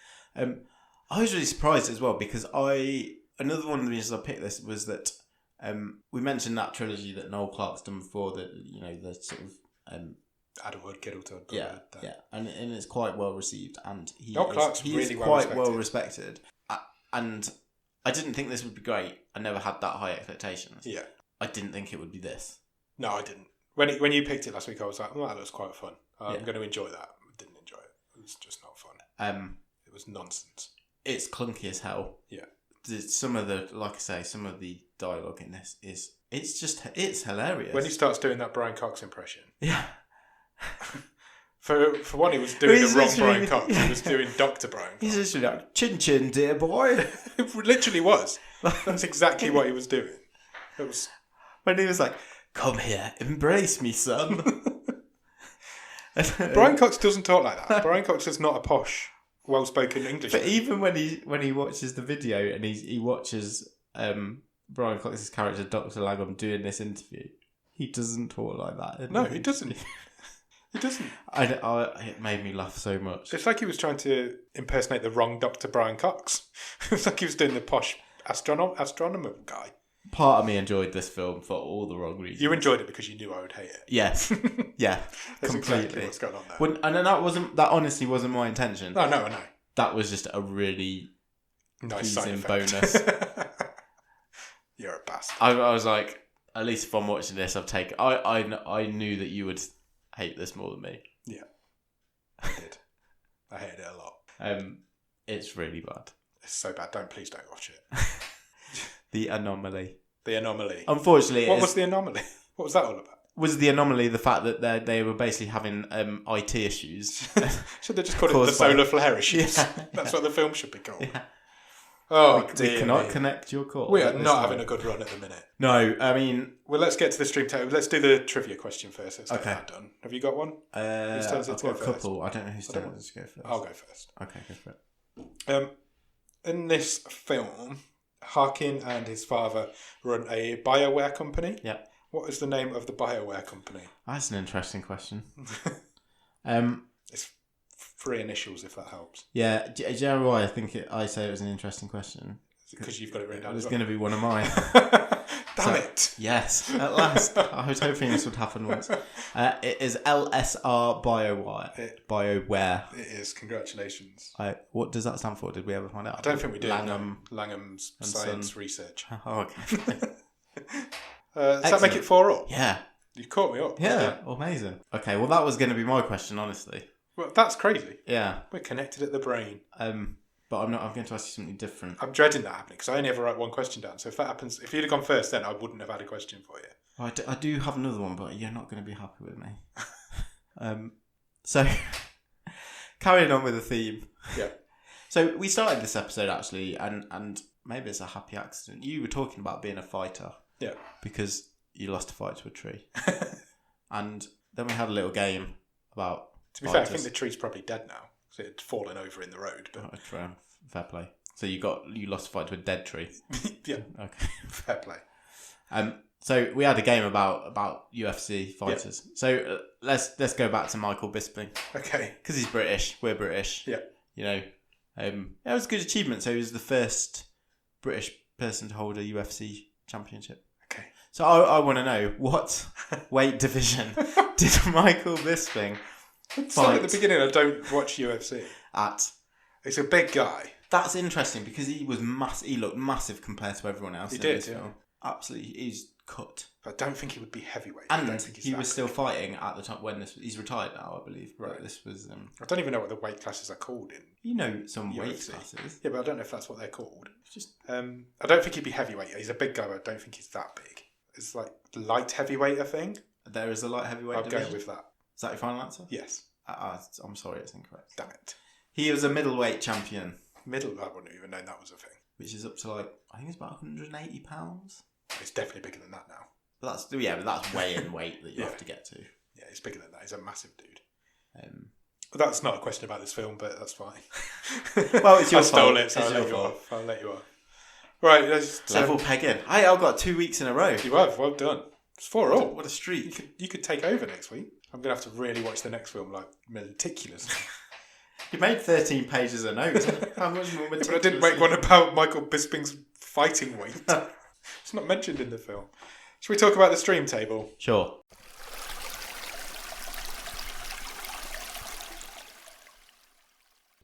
[SPEAKER 2] I was really surprised as well because another one of the reasons I picked this was that we mentioned that trilogy that Noel Clarke's done before, that the sort of
[SPEAKER 1] Adderwood, Gittleton.
[SPEAKER 2] Yeah, and it's quite well received, and
[SPEAKER 1] Noel Clarke's really
[SPEAKER 2] quite well respected. And I didn't think this would be great. I never had that high expectations.
[SPEAKER 1] Yeah,
[SPEAKER 2] I didn't think it would be this.
[SPEAKER 1] No, I didn't. When you picked it last week, I was like, "Oh, that looks quite fun. I'm going to enjoy that." I didn't enjoy it. It was just not fun. It was nonsense.
[SPEAKER 2] It's clunky as hell.
[SPEAKER 1] Yeah.
[SPEAKER 2] Some of the dialogue in this it's hilarious.
[SPEAKER 1] When he starts doing that Brian Cox impression.
[SPEAKER 2] Yeah.
[SPEAKER 1] For one, he was doing the wrong Brian Cox. He was doing Dr. Brian Cox.
[SPEAKER 2] He's literally like, chin chin, dear boy.
[SPEAKER 1] It literally was. That's exactly what he was doing. It was
[SPEAKER 2] when he was like, come here, embrace me, son.
[SPEAKER 1] Brian Cox doesn't talk like that. Brian Cox is not a posh, well-spoken English.
[SPEAKER 2] But even when he watches the video and he watches Brian Cox's character, Dr. Langham, doing this interview, he doesn't talk like that.
[SPEAKER 1] No, he doesn't. He doesn't.
[SPEAKER 2] It made me laugh so much.
[SPEAKER 1] It's like he was trying to impersonate the wrong Dr. Brian Cox. It's like he was doing the posh astronomer guy.
[SPEAKER 2] Part of me enjoyed this film for all the wrong reasons.
[SPEAKER 1] You enjoyed it because you knew I would hate it.
[SPEAKER 2] Yes. Yeah.
[SPEAKER 1] That's
[SPEAKER 2] completely.
[SPEAKER 1] Exactly what's going on there.
[SPEAKER 2] And that honestly wasn't my intention.
[SPEAKER 1] No, I know.
[SPEAKER 2] That was just a really
[SPEAKER 1] nice side
[SPEAKER 2] bonus.
[SPEAKER 1] You're a bastard.
[SPEAKER 2] I was like, at least if I'm watching this, I knew that you would hate this more than me.
[SPEAKER 1] Yeah, I did. I hated it a lot.
[SPEAKER 2] It's really bad.
[SPEAKER 1] It's so bad. Please don't watch it.
[SPEAKER 2] The Anomaly.
[SPEAKER 1] Unfortunately, what was the anomaly? What was that all about?
[SPEAKER 2] Was the anomaly the fact that they were basically having IT issues?
[SPEAKER 1] Should they just call it the solar flare issues? Yeah. That's what the film should be called. Yeah. Oh, dear.
[SPEAKER 2] We cannot connect your call.
[SPEAKER 1] We are not having a good run at the minute.
[SPEAKER 2] No, I mean...
[SPEAKER 1] Well, let's get to the stream table. Let's do the trivia question first. Let's get
[SPEAKER 2] okay.
[SPEAKER 1] that done. Have you got one?
[SPEAKER 2] I've got a couple. I don't know whose turn it is to go first.
[SPEAKER 1] I'll go first.
[SPEAKER 2] Okay, go for it.
[SPEAKER 1] In this film, Harkin and his father run a BioWare company.
[SPEAKER 2] Yeah.
[SPEAKER 1] What is the name of the BioWare company?
[SPEAKER 2] That's an interesting question.
[SPEAKER 1] It's 3 initials, if that helps.
[SPEAKER 2] Yeah, do you know why I say it was an interesting question?
[SPEAKER 1] Because you've got it written down.
[SPEAKER 2] It was going to be one of mine.
[SPEAKER 1] Damn it!
[SPEAKER 2] Yes, at last. I was hoping this would happen once. It is LSR BioWare.
[SPEAKER 1] It is. Congratulations.
[SPEAKER 2] What does that stand for? Did we ever find out?
[SPEAKER 1] I don't think we did. Langham's Science Research.
[SPEAKER 2] Oh, okay.
[SPEAKER 1] Does that make it 4 up?
[SPEAKER 2] Yeah.
[SPEAKER 1] You caught me up.
[SPEAKER 2] Yeah, amazing. Okay, well that was going to be my question, honestly.
[SPEAKER 1] Well, that's crazy.
[SPEAKER 2] Yeah.
[SPEAKER 1] We're connected at the brain.
[SPEAKER 2] But I'm going to ask you something different.
[SPEAKER 1] I'm dreading that happening because I only ever write one question down. So if that happens, if you'd have gone first, then I wouldn't have had a question for you.
[SPEAKER 2] I do have another one, but you're not going to be happy with me. So, carrying on with the theme.
[SPEAKER 1] Yeah.
[SPEAKER 2] So we started this episode actually, and maybe it's a happy accident. You were talking about being a fighter.
[SPEAKER 1] Yeah.
[SPEAKER 2] Because you lost a fight to a tree. And then we had a little game about
[SPEAKER 1] To be fair, I think the tree's probably dead now. So it had fallen over in the road. But
[SPEAKER 2] fair play. So you lost a fight to a dead tree.
[SPEAKER 1] Yeah.
[SPEAKER 2] Okay.
[SPEAKER 1] Fair play.
[SPEAKER 2] So we had a game about UFC fighters. Yeah. So let's go back to Michael Bisping.
[SPEAKER 1] Okay.
[SPEAKER 2] Because he's British. We're British.
[SPEAKER 1] Yeah.
[SPEAKER 2] You know, it was a good achievement. So he was the first British person to hold a UFC championship.
[SPEAKER 1] Okay.
[SPEAKER 2] So I want to know, what weight division did Michael Bisping
[SPEAKER 1] fight? At the beginning, I don't watch UFC. It's a big guy.
[SPEAKER 2] That's interesting because he was he looked massive compared to everyone else.
[SPEAKER 1] He did, yeah.
[SPEAKER 2] Absolutely, he's cut.
[SPEAKER 1] But I don't think he would be heavyweight.
[SPEAKER 2] And he was still fighting at the time when he's retired now, I believe. Right. This was.
[SPEAKER 1] I don't even know what the weight classes are called in.
[SPEAKER 2] You know some
[SPEAKER 1] UFC.
[SPEAKER 2] Weight classes.
[SPEAKER 1] Yeah, but I don't know if that's what they're called.
[SPEAKER 2] It's just.
[SPEAKER 1] I don't think he'd be heavyweight. He's a big guy, but I don't think he's that big. It's like light heavyweight, I think.
[SPEAKER 2] There is a light heavyweight.
[SPEAKER 1] I'll go with that.
[SPEAKER 2] Is that your final answer?
[SPEAKER 1] Yes.
[SPEAKER 2] I'm sorry, it's incorrect.
[SPEAKER 1] Damn it.
[SPEAKER 2] He was a middleweight champion.
[SPEAKER 1] I wouldn't even know that was a thing.
[SPEAKER 2] Which is up to I think it's about £180.
[SPEAKER 1] It's definitely bigger than that now.
[SPEAKER 2] But that's weight in weight that you have to get to.
[SPEAKER 1] Yeah, it's bigger than that. He's a massive dude. That's not a question about this film, but that's fine.
[SPEAKER 2] Well, it's your
[SPEAKER 1] I stole
[SPEAKER 2] fault.
[SPEAKER 1] it, so
[SPEAKER 2] It's
[SPEAKER 1] I'll
[SPEAKER 2] your
[SPEAKER 1] let you
[SPEAKER 2] fault.
[SPEAKER 1] off. I'll let you off. Right, let's
[SPEAKER 2] Level pegging. Hey, I've got 2 weeks in a row.
[SPEAKER 1] You have, well done. It's 4-4.
[SPEAKER 2] What a streak.
[SPEAKER 1] You could take over next week. I'm going to have to really watch the next film, like, meticulously.
[SPEAKER 2] You made 13 pages of notes. How much more
[SPEAKER 1] But I didn't make one about Michael Bisping's fighting weight. It's not mentioned in the film. Should we talk about the stream table?
[SPEAKER 2] Sure.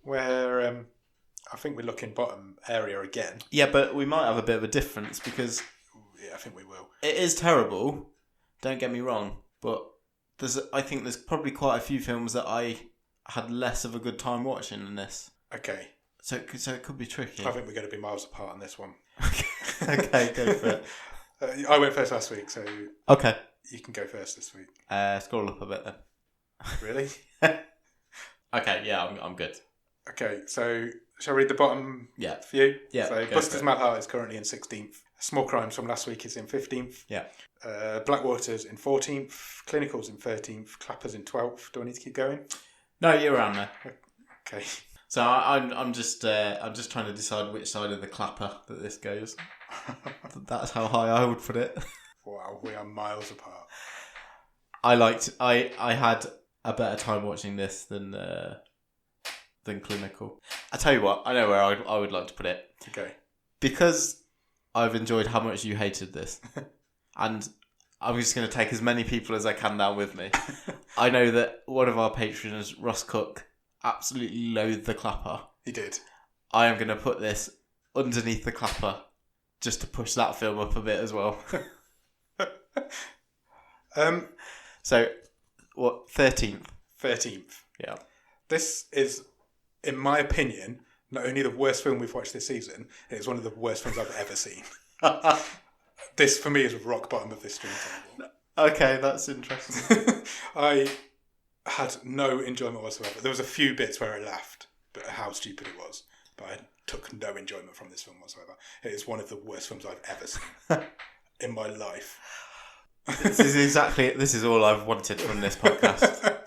[SPEAKER 1] Where I think we're looking bottom area again.
[SPEAKER 2] Yeah, but we might have a bit of a difference because
[SPEAKER 1] Yeah, I think we will.
[SPEAKER 2] it is terrible. Don't get me wrong, but I think there's probably quite a few films that I had less of a good time watching than this.
[SPEAKER 1] Okay.
[SPEAKER 2] So it could be tricky.
[SPEAKER 1] I think we're going to be miles apart on this one.
[SPEAKER 2] Okay, go for it.
[SPEAKER 1] I went first last week, so
[SPEAKER 2] Okay.
[SPEAKER 1] you can go first this week.
[SPEAKER 2] Scroll up a bit then.
[SPEAKER 1] Really?
[SPEAKER 2] Okay, yeah, I'm good.
[SPEAKER 1] Okay, so shall I read the bottom
[SPEAKER 2] Yeah.
[SPEAKER 1] for you?
[SPEAKER 2] Yeah,
[SPEAKER 1] So
[SPEAKER 2] go
[SPEAKER 1] Buster's
[SPEAKER 2] for it.
[SPEAKER 1] Mad Heart is currently in 16th. Small Crimes from last week is in 15th.
[SPEAKER 2] Yeah.
[SPEAKER 1] Blackwater's in 14th. Clinical's in 13th. Clapper's in 12th. Do I need to keep going?
[SPEAKER 2] No, you're around there.
[SPEAKER 1] Okay.
[SPEAKER 2] So I'm just trying to decide which side of the clapper that this goes. That's how high I would put it.
[SPEAKER 1] Wow, we are miles apart.
[SPEAKER 2] I had a better time watching this than Clinical. I tell you what, I know where I would like to put it.
[SPEAKER 1] Okay.
[SPEAKER 2] Because I've enjoyed how much you hated this, and I'm just going to take as many people as I can down with me. I know that one of our patrons, Ross Cook, absolutely loathed the clapper.
[SPEAKER 1] He did.
[SPEAKER 2] I am going to put this underneath the clapper just to push that film up a bit as well. So, what, 13th?
[SPEAKER 1] 13th.
[SPEAKER 2] Yeah.
[SPEAKER 1] This is, in my opinion, not only the worst film we've watched this season, it's one of the worst films I've ever seen. This, for me, is rock bottom of this stream table.
[SPEAKER 2] Okay, that's interesting.
[SPEAKER 1] I had no enjoyment whatsoever. There was a few bits where I laughed at how stupid it was, but I took no enjoyment from this film whatsoever. It is one of the worst films I've ever seen in my life.
[SPEAKER 2] This is all I've wanted from this podcast.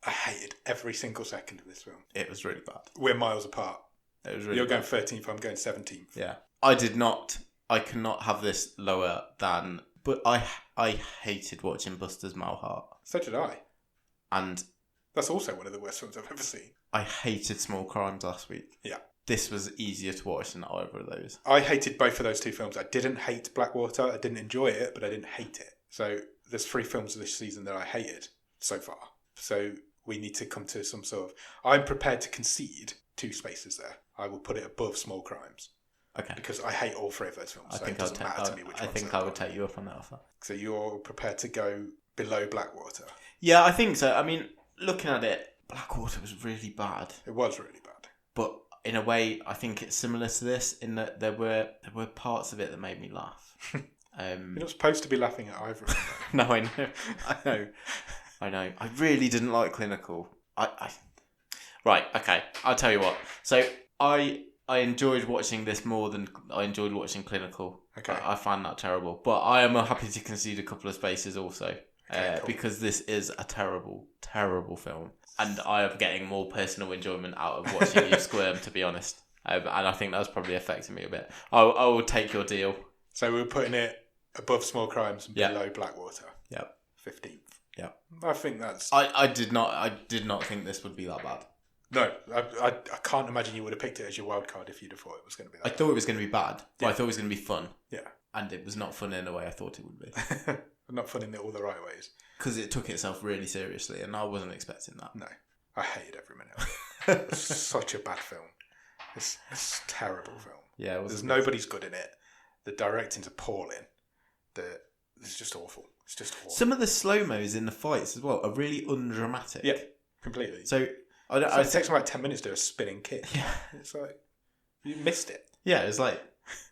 [SPEAKER 1] I hated every single second of this film.
[SPEAKER 2] It was really bad.
[SPEAKER 1] We're miles apart.
[SPEAKER 2] It was really
[SPEAKER 1] You're
[SPEAKER 2] bad.
[SPEAKER 1] going 13th, I'm going 17th.
[SPEAKER 2] Yeah. I cannot have this lower than, but I hated watching Buster's Malheart.
[SPEAKER 1] So did I.
[SPEAKER 2] And
[SPEAKER 1] That's also one of the worst films I've ever seen.
[SPEAKER 2] I hated Small Crimes last week.
[SPEAKER 1] Yeah.
[SPEAKER 2] This was easier to watch than either of those.
[SPEAKER 1] I hated both of those two films. I didn't hate Blackwater. I didn't enjoy it, but I didn't hate it. So there's 3 films this season that I hated so far. So we need to come to some sort of... I'm prepared to concede 2 spaces there. I will put it above Small Crimes.
[SPEAKER 2] Okay.
[SPEAKER 1] Because I hate all 3 of those films. So it doesn't matter to me which
[SPEAKER 2] I
[SPEAKER 1] one's
[SPEAKER 2] think
[SPEAKER 1] at
[SPEAKER 2] I
[SPEAKER 1] the
[SPEAKER 2] would
[SPEAKER 1] bottom.
[SPEAKER 2] take you up on that offer.
[SPEAKER 1] So you're prepared to go below Blackwater.
[SPEAKER 2] Yeah, I think so. I mean, looking at it, Blackwater was really bad.
[SPEAKER 1] It was really bad.
[SPEAKER 2] But in a way, I think it's similar to this in that there were parts of it that made me laugh.
[SPEAKER 1] You're not supposed to be laughing at either of them.
[SPEAKER 2] No, I know. I know. I really didn't like Clinical. Right, okay. I'll tell you what. So I enjoyed watching this more than I enjoyed watching Clinical.
[SPEAKER 1] Okay.
[SPEAKER 2] I find that terrible. But I am happy to concede a couple of spaces also.
[SPEAKER 1] Okay, cool.
[SPEAKER 2] Because this is a terrible, terrible film. And I am getting more personal enjoyment out of watching you squirm, to be honest. And I think that's probably affecting me a bit. I will take your deal.
[SPEAKER 1] So we're putting it above Small Crimes and
[SPEAKER 2] Yeah.
[SPEAKER 1] below Blackwater.
[SPEAKER 2] Yep.
[SPEAKER 1] 15th.
[SPEAKER 2] Yeah.
[SPEAKER 1] I think that's...
[SPEAKER 2] I did not think this would be that bad.
[SPEAKER 1] No, I can't imagine you would have picked it as your wild card if you'd have thought it was going to be
[SPEAKER 2] I
[SPEAKER 1] that
[SPEAKER 2] thought it was going to be bad, but
[SPEAKER 1] Yeah.
[SPEAKER 2] I thought it was going to be fun.
[SPEAKER 1] Yeah.
[SPEAKER 2] And it was not fun in the way I thought it would be.
[SPEAKER 1] Not fun in all the right ways.
[SPEAKER 2] Because it took itself really seriously, and I wasn't expecting that.
[SPEAKER 1] No. I hated every minute of it. It's such a bad film. It's a terrible film.
[SPEAKER 2] Yeah, it was.
[SPEAKER 1] There's nobody's good in it. The directing's appalling. It's just awful. It's just awful.
[SPEAKER 2] Some of the slow-mos in the fights as well are really undramatic.
[SPEAKER 1] Yeah, completely.
[SPEAKER 2] So, I don't...
[SPEAKER 1] So it takes him like 10 minutes to do a spinning kick.
[SPEAKER 2] Yeah.
[SPEAKER 1] It's like, you missed it.
[SPEAKER 2] Yeah, it's like...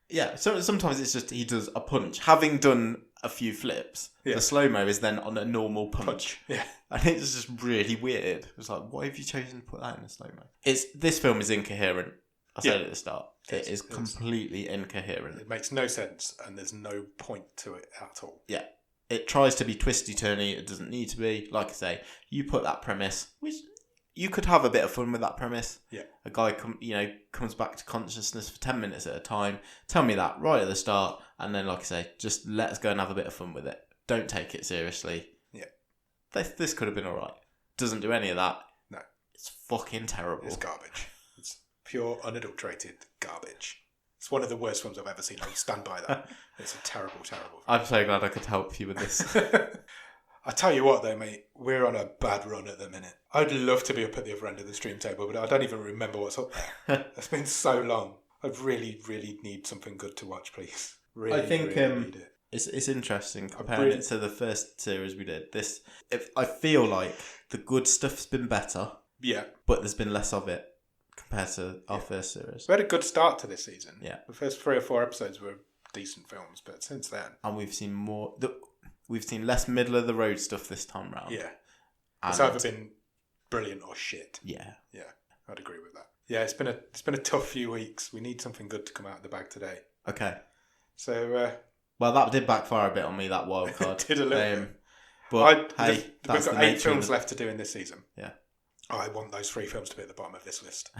[SPEAKER 2] Yeah, so sometimes it's just he does a punch. Having done a few flips,
[SPEAKER 1] Yeah.
[SPEAKER 2] the slow-mo is then on a normal punch.
[SPEAKER 1] Yeah.
[SPEAKER 2] And it's just really weird. It's like, why have you chosen to put that in a slow-mo? This film is incoherent. I said it at the start. It is completely incoherent.
[SPEAKER 1] It makes no sense and there's no point to it at all.
[SPEAKER 2] Yeah. It tries to be twisty-turny. It doesn't need to be. Like I say, you put that premise, which you could have a bit of fun with that premise.
[SPEAKER 1] Yeah.
[SPEAKER 2] A guy comes back to consciousness for 10 minutes at a time. Tell me that right at the start, and then, like I say, just let us go and have a bit of fun with it. Don't take it seriously.
[SPEAKER 1] Yeah.
[SPEAKER 2] This could have been alright. Doesn't do any of that.
[SPEAKER 1] No.
[SPEAKER 2] It's fucking terrible.
[SPEAKER 1] It's garbage. It's pure, unadulterated garbage. It's one of the worst films I've ever seen. I will stand by that. It's a terrible, terrible film.
[SPEAKER 2] I'm so glad I could help you with this.
[SPEAKER 1] I tell you what, though, mate, we're on a bad run at the minute. I'd love to be up at the other end of the stream table, but I don't even remember what's up there. It's been so long. I really, really need something good to watch, please. Really,
[SPEAKER 2] I think
[SPEAKER 1] really need it.
[SPEAKER 2] It's interesting comparing it to the first series we did. I feel like the good stuff's been better.
[SPEAKER 1] Yeah.
[SPEAKER 2] But there's been less of it compared to our first series.
[SPEAKER 1] We had a good start to this season.
[SPEAKER 2] Yeah.
[SPEAKER 1] The first 3 or 4 episodes were decent films, but since then...
[SPEAKER 2] And we've seen more... We've seen less middle of the road stuff this time round.
[SPEAKER 1] Yeah. It's either been brilliant or shit.
[SPEAKER 2] Yeah.
[SPEAKER 1] Yeah, I'd agree with that. Yeah, it's been a tough few weeks. We need something good to come out of the bag today.
[SPEAKER 2] Okay.
[SPEAKER 1] So...
[SPEAKER 2] well, that did backfire a bit on me, that wild card.
[SPEAKER 1] It did a little bit.
[SPEAKER 2] But
[SPEAKER 1] we've got 8 films left to do in this season.
[SPEAKER 2] Yeah.
[SPEAKER 1] I want those 3 films to be at the bottom of this list.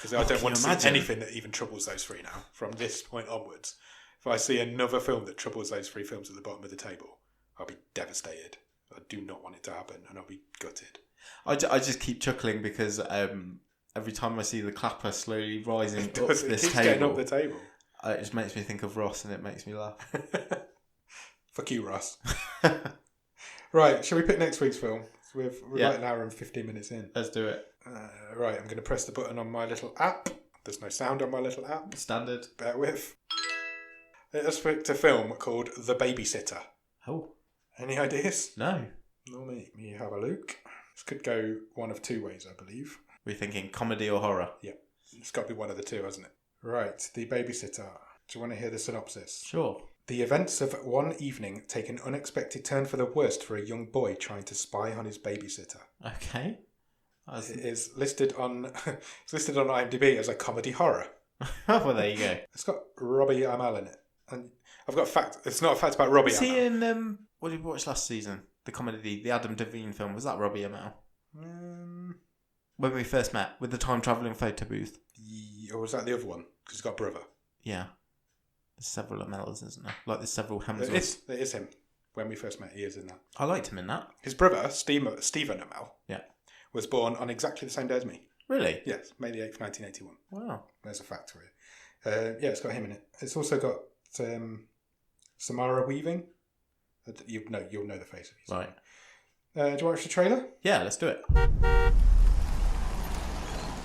[SPEAKER 1] Because I don't want to see anything that even troubles those 3 now, from this point onwards. If I see another film that troubles those 3 films at the bottom of the table, I'll be devastated. I do not want it to happen, and I'll be gutted.
[SPEAKER 2] I just keep chuckling because every time I see the clapper slowly rising up this
[SPEAKER 1] keeps
[SPEAKER 2] table,
[SPEAKER 1] getting up the table.
[SPEAKER 2] It just makes me think of Ross, and it makes me laugh.
[SPEAKER 1] Fuck you, Ross. Right, shall we pick next week's film? We're like an hour and 15 minutes in.
[SPEAKER 2] Let's do it.
[SPEAKER 1] Right, I'm going to press the button on my little app. There's no sound on my little app.
[SPEAKER 2] Standard.
[SPEAKER 1] Bear with. Let's pick a film called The Babysitter.
[SPEAKER 2] Oh.
[SPEAKER 1] Any ideas?
[SPEAKER 2] No.
[SPEAKER 1] Nor me. You have a look. This could go one of 2 ways, I believe.
[SPEAKER 2] We're thinking comedy or horror?
[SPEAKER 1] Yeah. It's got to be one of the 2, hasn't it? Right, The Babysitter. Do you want to hear the synopsis?
[SPEAKER 2] Sure.
[SPEAKER 1] The events of one evening take an unexpected turn for the worst for a young boy trying to spy on his babysitter.
[SPEAKER 2] Okay.
[SPEAKER 1] It is listed on IMDb as a comedy horror.
[SPEAKER 2] Well, there you go.
[SPEAKER 1] It's got Robbie Amell in it. And I've got a fact. It's not a fact about Robbie Amell.
[SPEAKER 2] Was he in, what did we watch last season? The comedy, the Adam Devine film. Was that Robbie Amell? When we first met, with the time-travelling photo booth.
[SPEAKER 1] Or was that the other one? Because he's got a brother.
[SPEAKER 2] Yeah. There's several Amells, isn't there? Like there's several Hemsworths.
[SPEAKER 1] It is him. When we first met, he is in that.
[SPEAKER 2] I liked him in that.
[SPEAKER 1] His brother, Stephen Amell,
[SPEAKER 2] yeah,
[SPEAKER 1] was born on exactly the same day as me.
[SPEAKER 2] Really?
[SPEAKER 1] Yes, May the 8th, 1981.
[SPEAKER 2] Wow.
[SPEAKER 1] There's a fact for you. Yeah, it's got him in it. It's also got Samara Weaving. You'll know the face of his.
[SPEAKER 2] Right.
[SPEAKER 1] Do you want to watch the trailer?
[SPEAKER 2] Yeah, let's do it.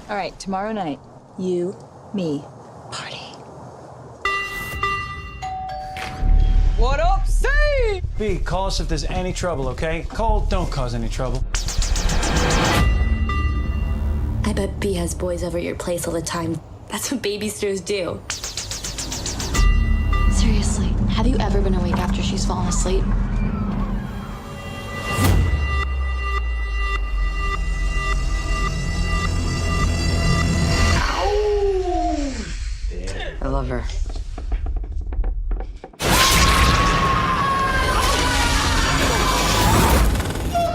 [SPEAKER 3] All right, tomorrow night, you, me, party.
[SPEAKER 4] What up, say?
[SPEAKER 5] B, call us if there's any trouble, okay? Cole, don't cause any trouble.
[SPEAKER 6] I bet B has boys over at your place all the time. That's what babysitters do.
[SPEAKER 7] Seriously, have you ever been awake after she's fallen asleep?
[SPEAKER 4] I love her.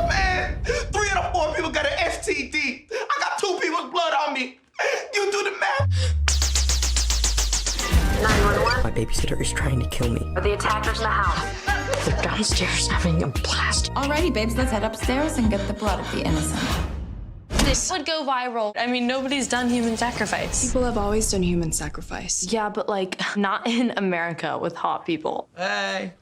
[SPEAKER 8] Man, 3 of the 4 people got an STD. I got 2 people's blood on me. You do the math.
[SPEAKER 9] 911. My babysitter is trying to kill me.
[SPEAKER 10] Are the attackers in the house?
[SPEAKER 9] They're downstairs having a blast.
[SPEAKER 3] Alrighty, babes, let's head upstairs and get the blood of the innocent.
[SPEAKER 7] This would go viral. I mean, nobody's done human sacrifice.
[SPEAKER 11] People have always done human sacrifice.
[SPEAKER 7] Yeah, but like, not in America with hot people.
[SPEAKER 8] Hey.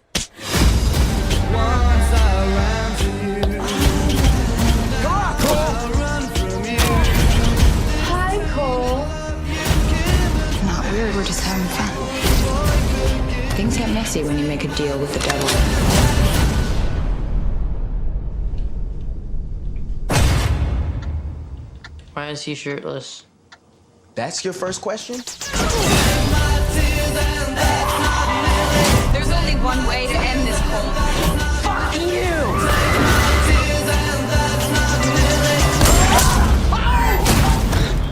[SPEAKER 3] Hi, Cole.
[SPEAKER 11] Not weird, we're just having fun.
[SPEAKER 3] Things get messy when you make a deal with the devil.
[SPEAKER 10] Why is he shirtless?
[SPEAKER 9] That's your first question?
[SPEAKER 3] There's only one way to end this, Cole.
[SPEAKER 9] Fuck you!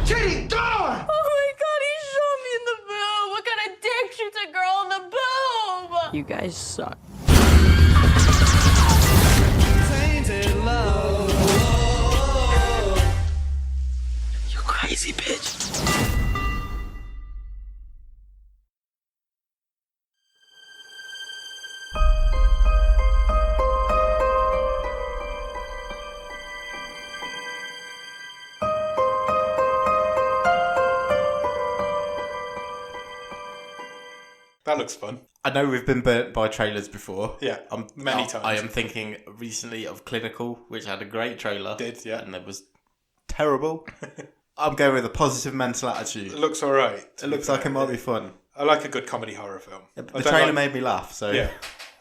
[SPEAKER 8] Kitty, gone!
[SPEAKER 7] Oh my god, he shot me in the boob! What kind of dick shoots a girl in the boob?
[SPEAKER 10] You guys suck.
[SPEAKER 1] That looks fun.
[SPEAKER 2] I know we've been burnt by trailers before.
[SPEAKER 1] Yeah, many times.
[SPEAKER 2] I am thinking recently of Clinical, which had a great trailer.
[SPEAKER 1] Did, yeah.
[SPEAKER 2] And it was terrible. I'm going with a positive mental attitude.
[SPEAKER 1] It looks alright.
[SPEAKER 2] It looks like it might be fun.
[SPEAKER 1] I like a good comedy horror film.
[SPEAKER 2] The trailer made me laugh, so...
[SPEAKER 1] Yeah.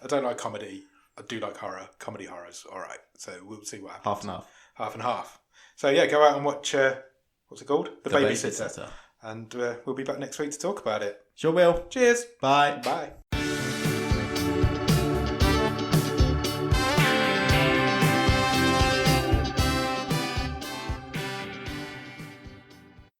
[SPEAKER 1] I don't like comedy. I do like horror. Comedy horror's alright. So we'll see what happens.
[SPEAKER 2] Half and half.
[SPEAKER 1] Half and half. So yeah, go out and watch, what's it called? The Babysitter. And we'll be back next week to talk about it.
[SPEAKER 2] Sure will.
[SPEAKER 1] Cheers.
[SPEAKER 2] Bye.
[SPEAKER 1] Bye.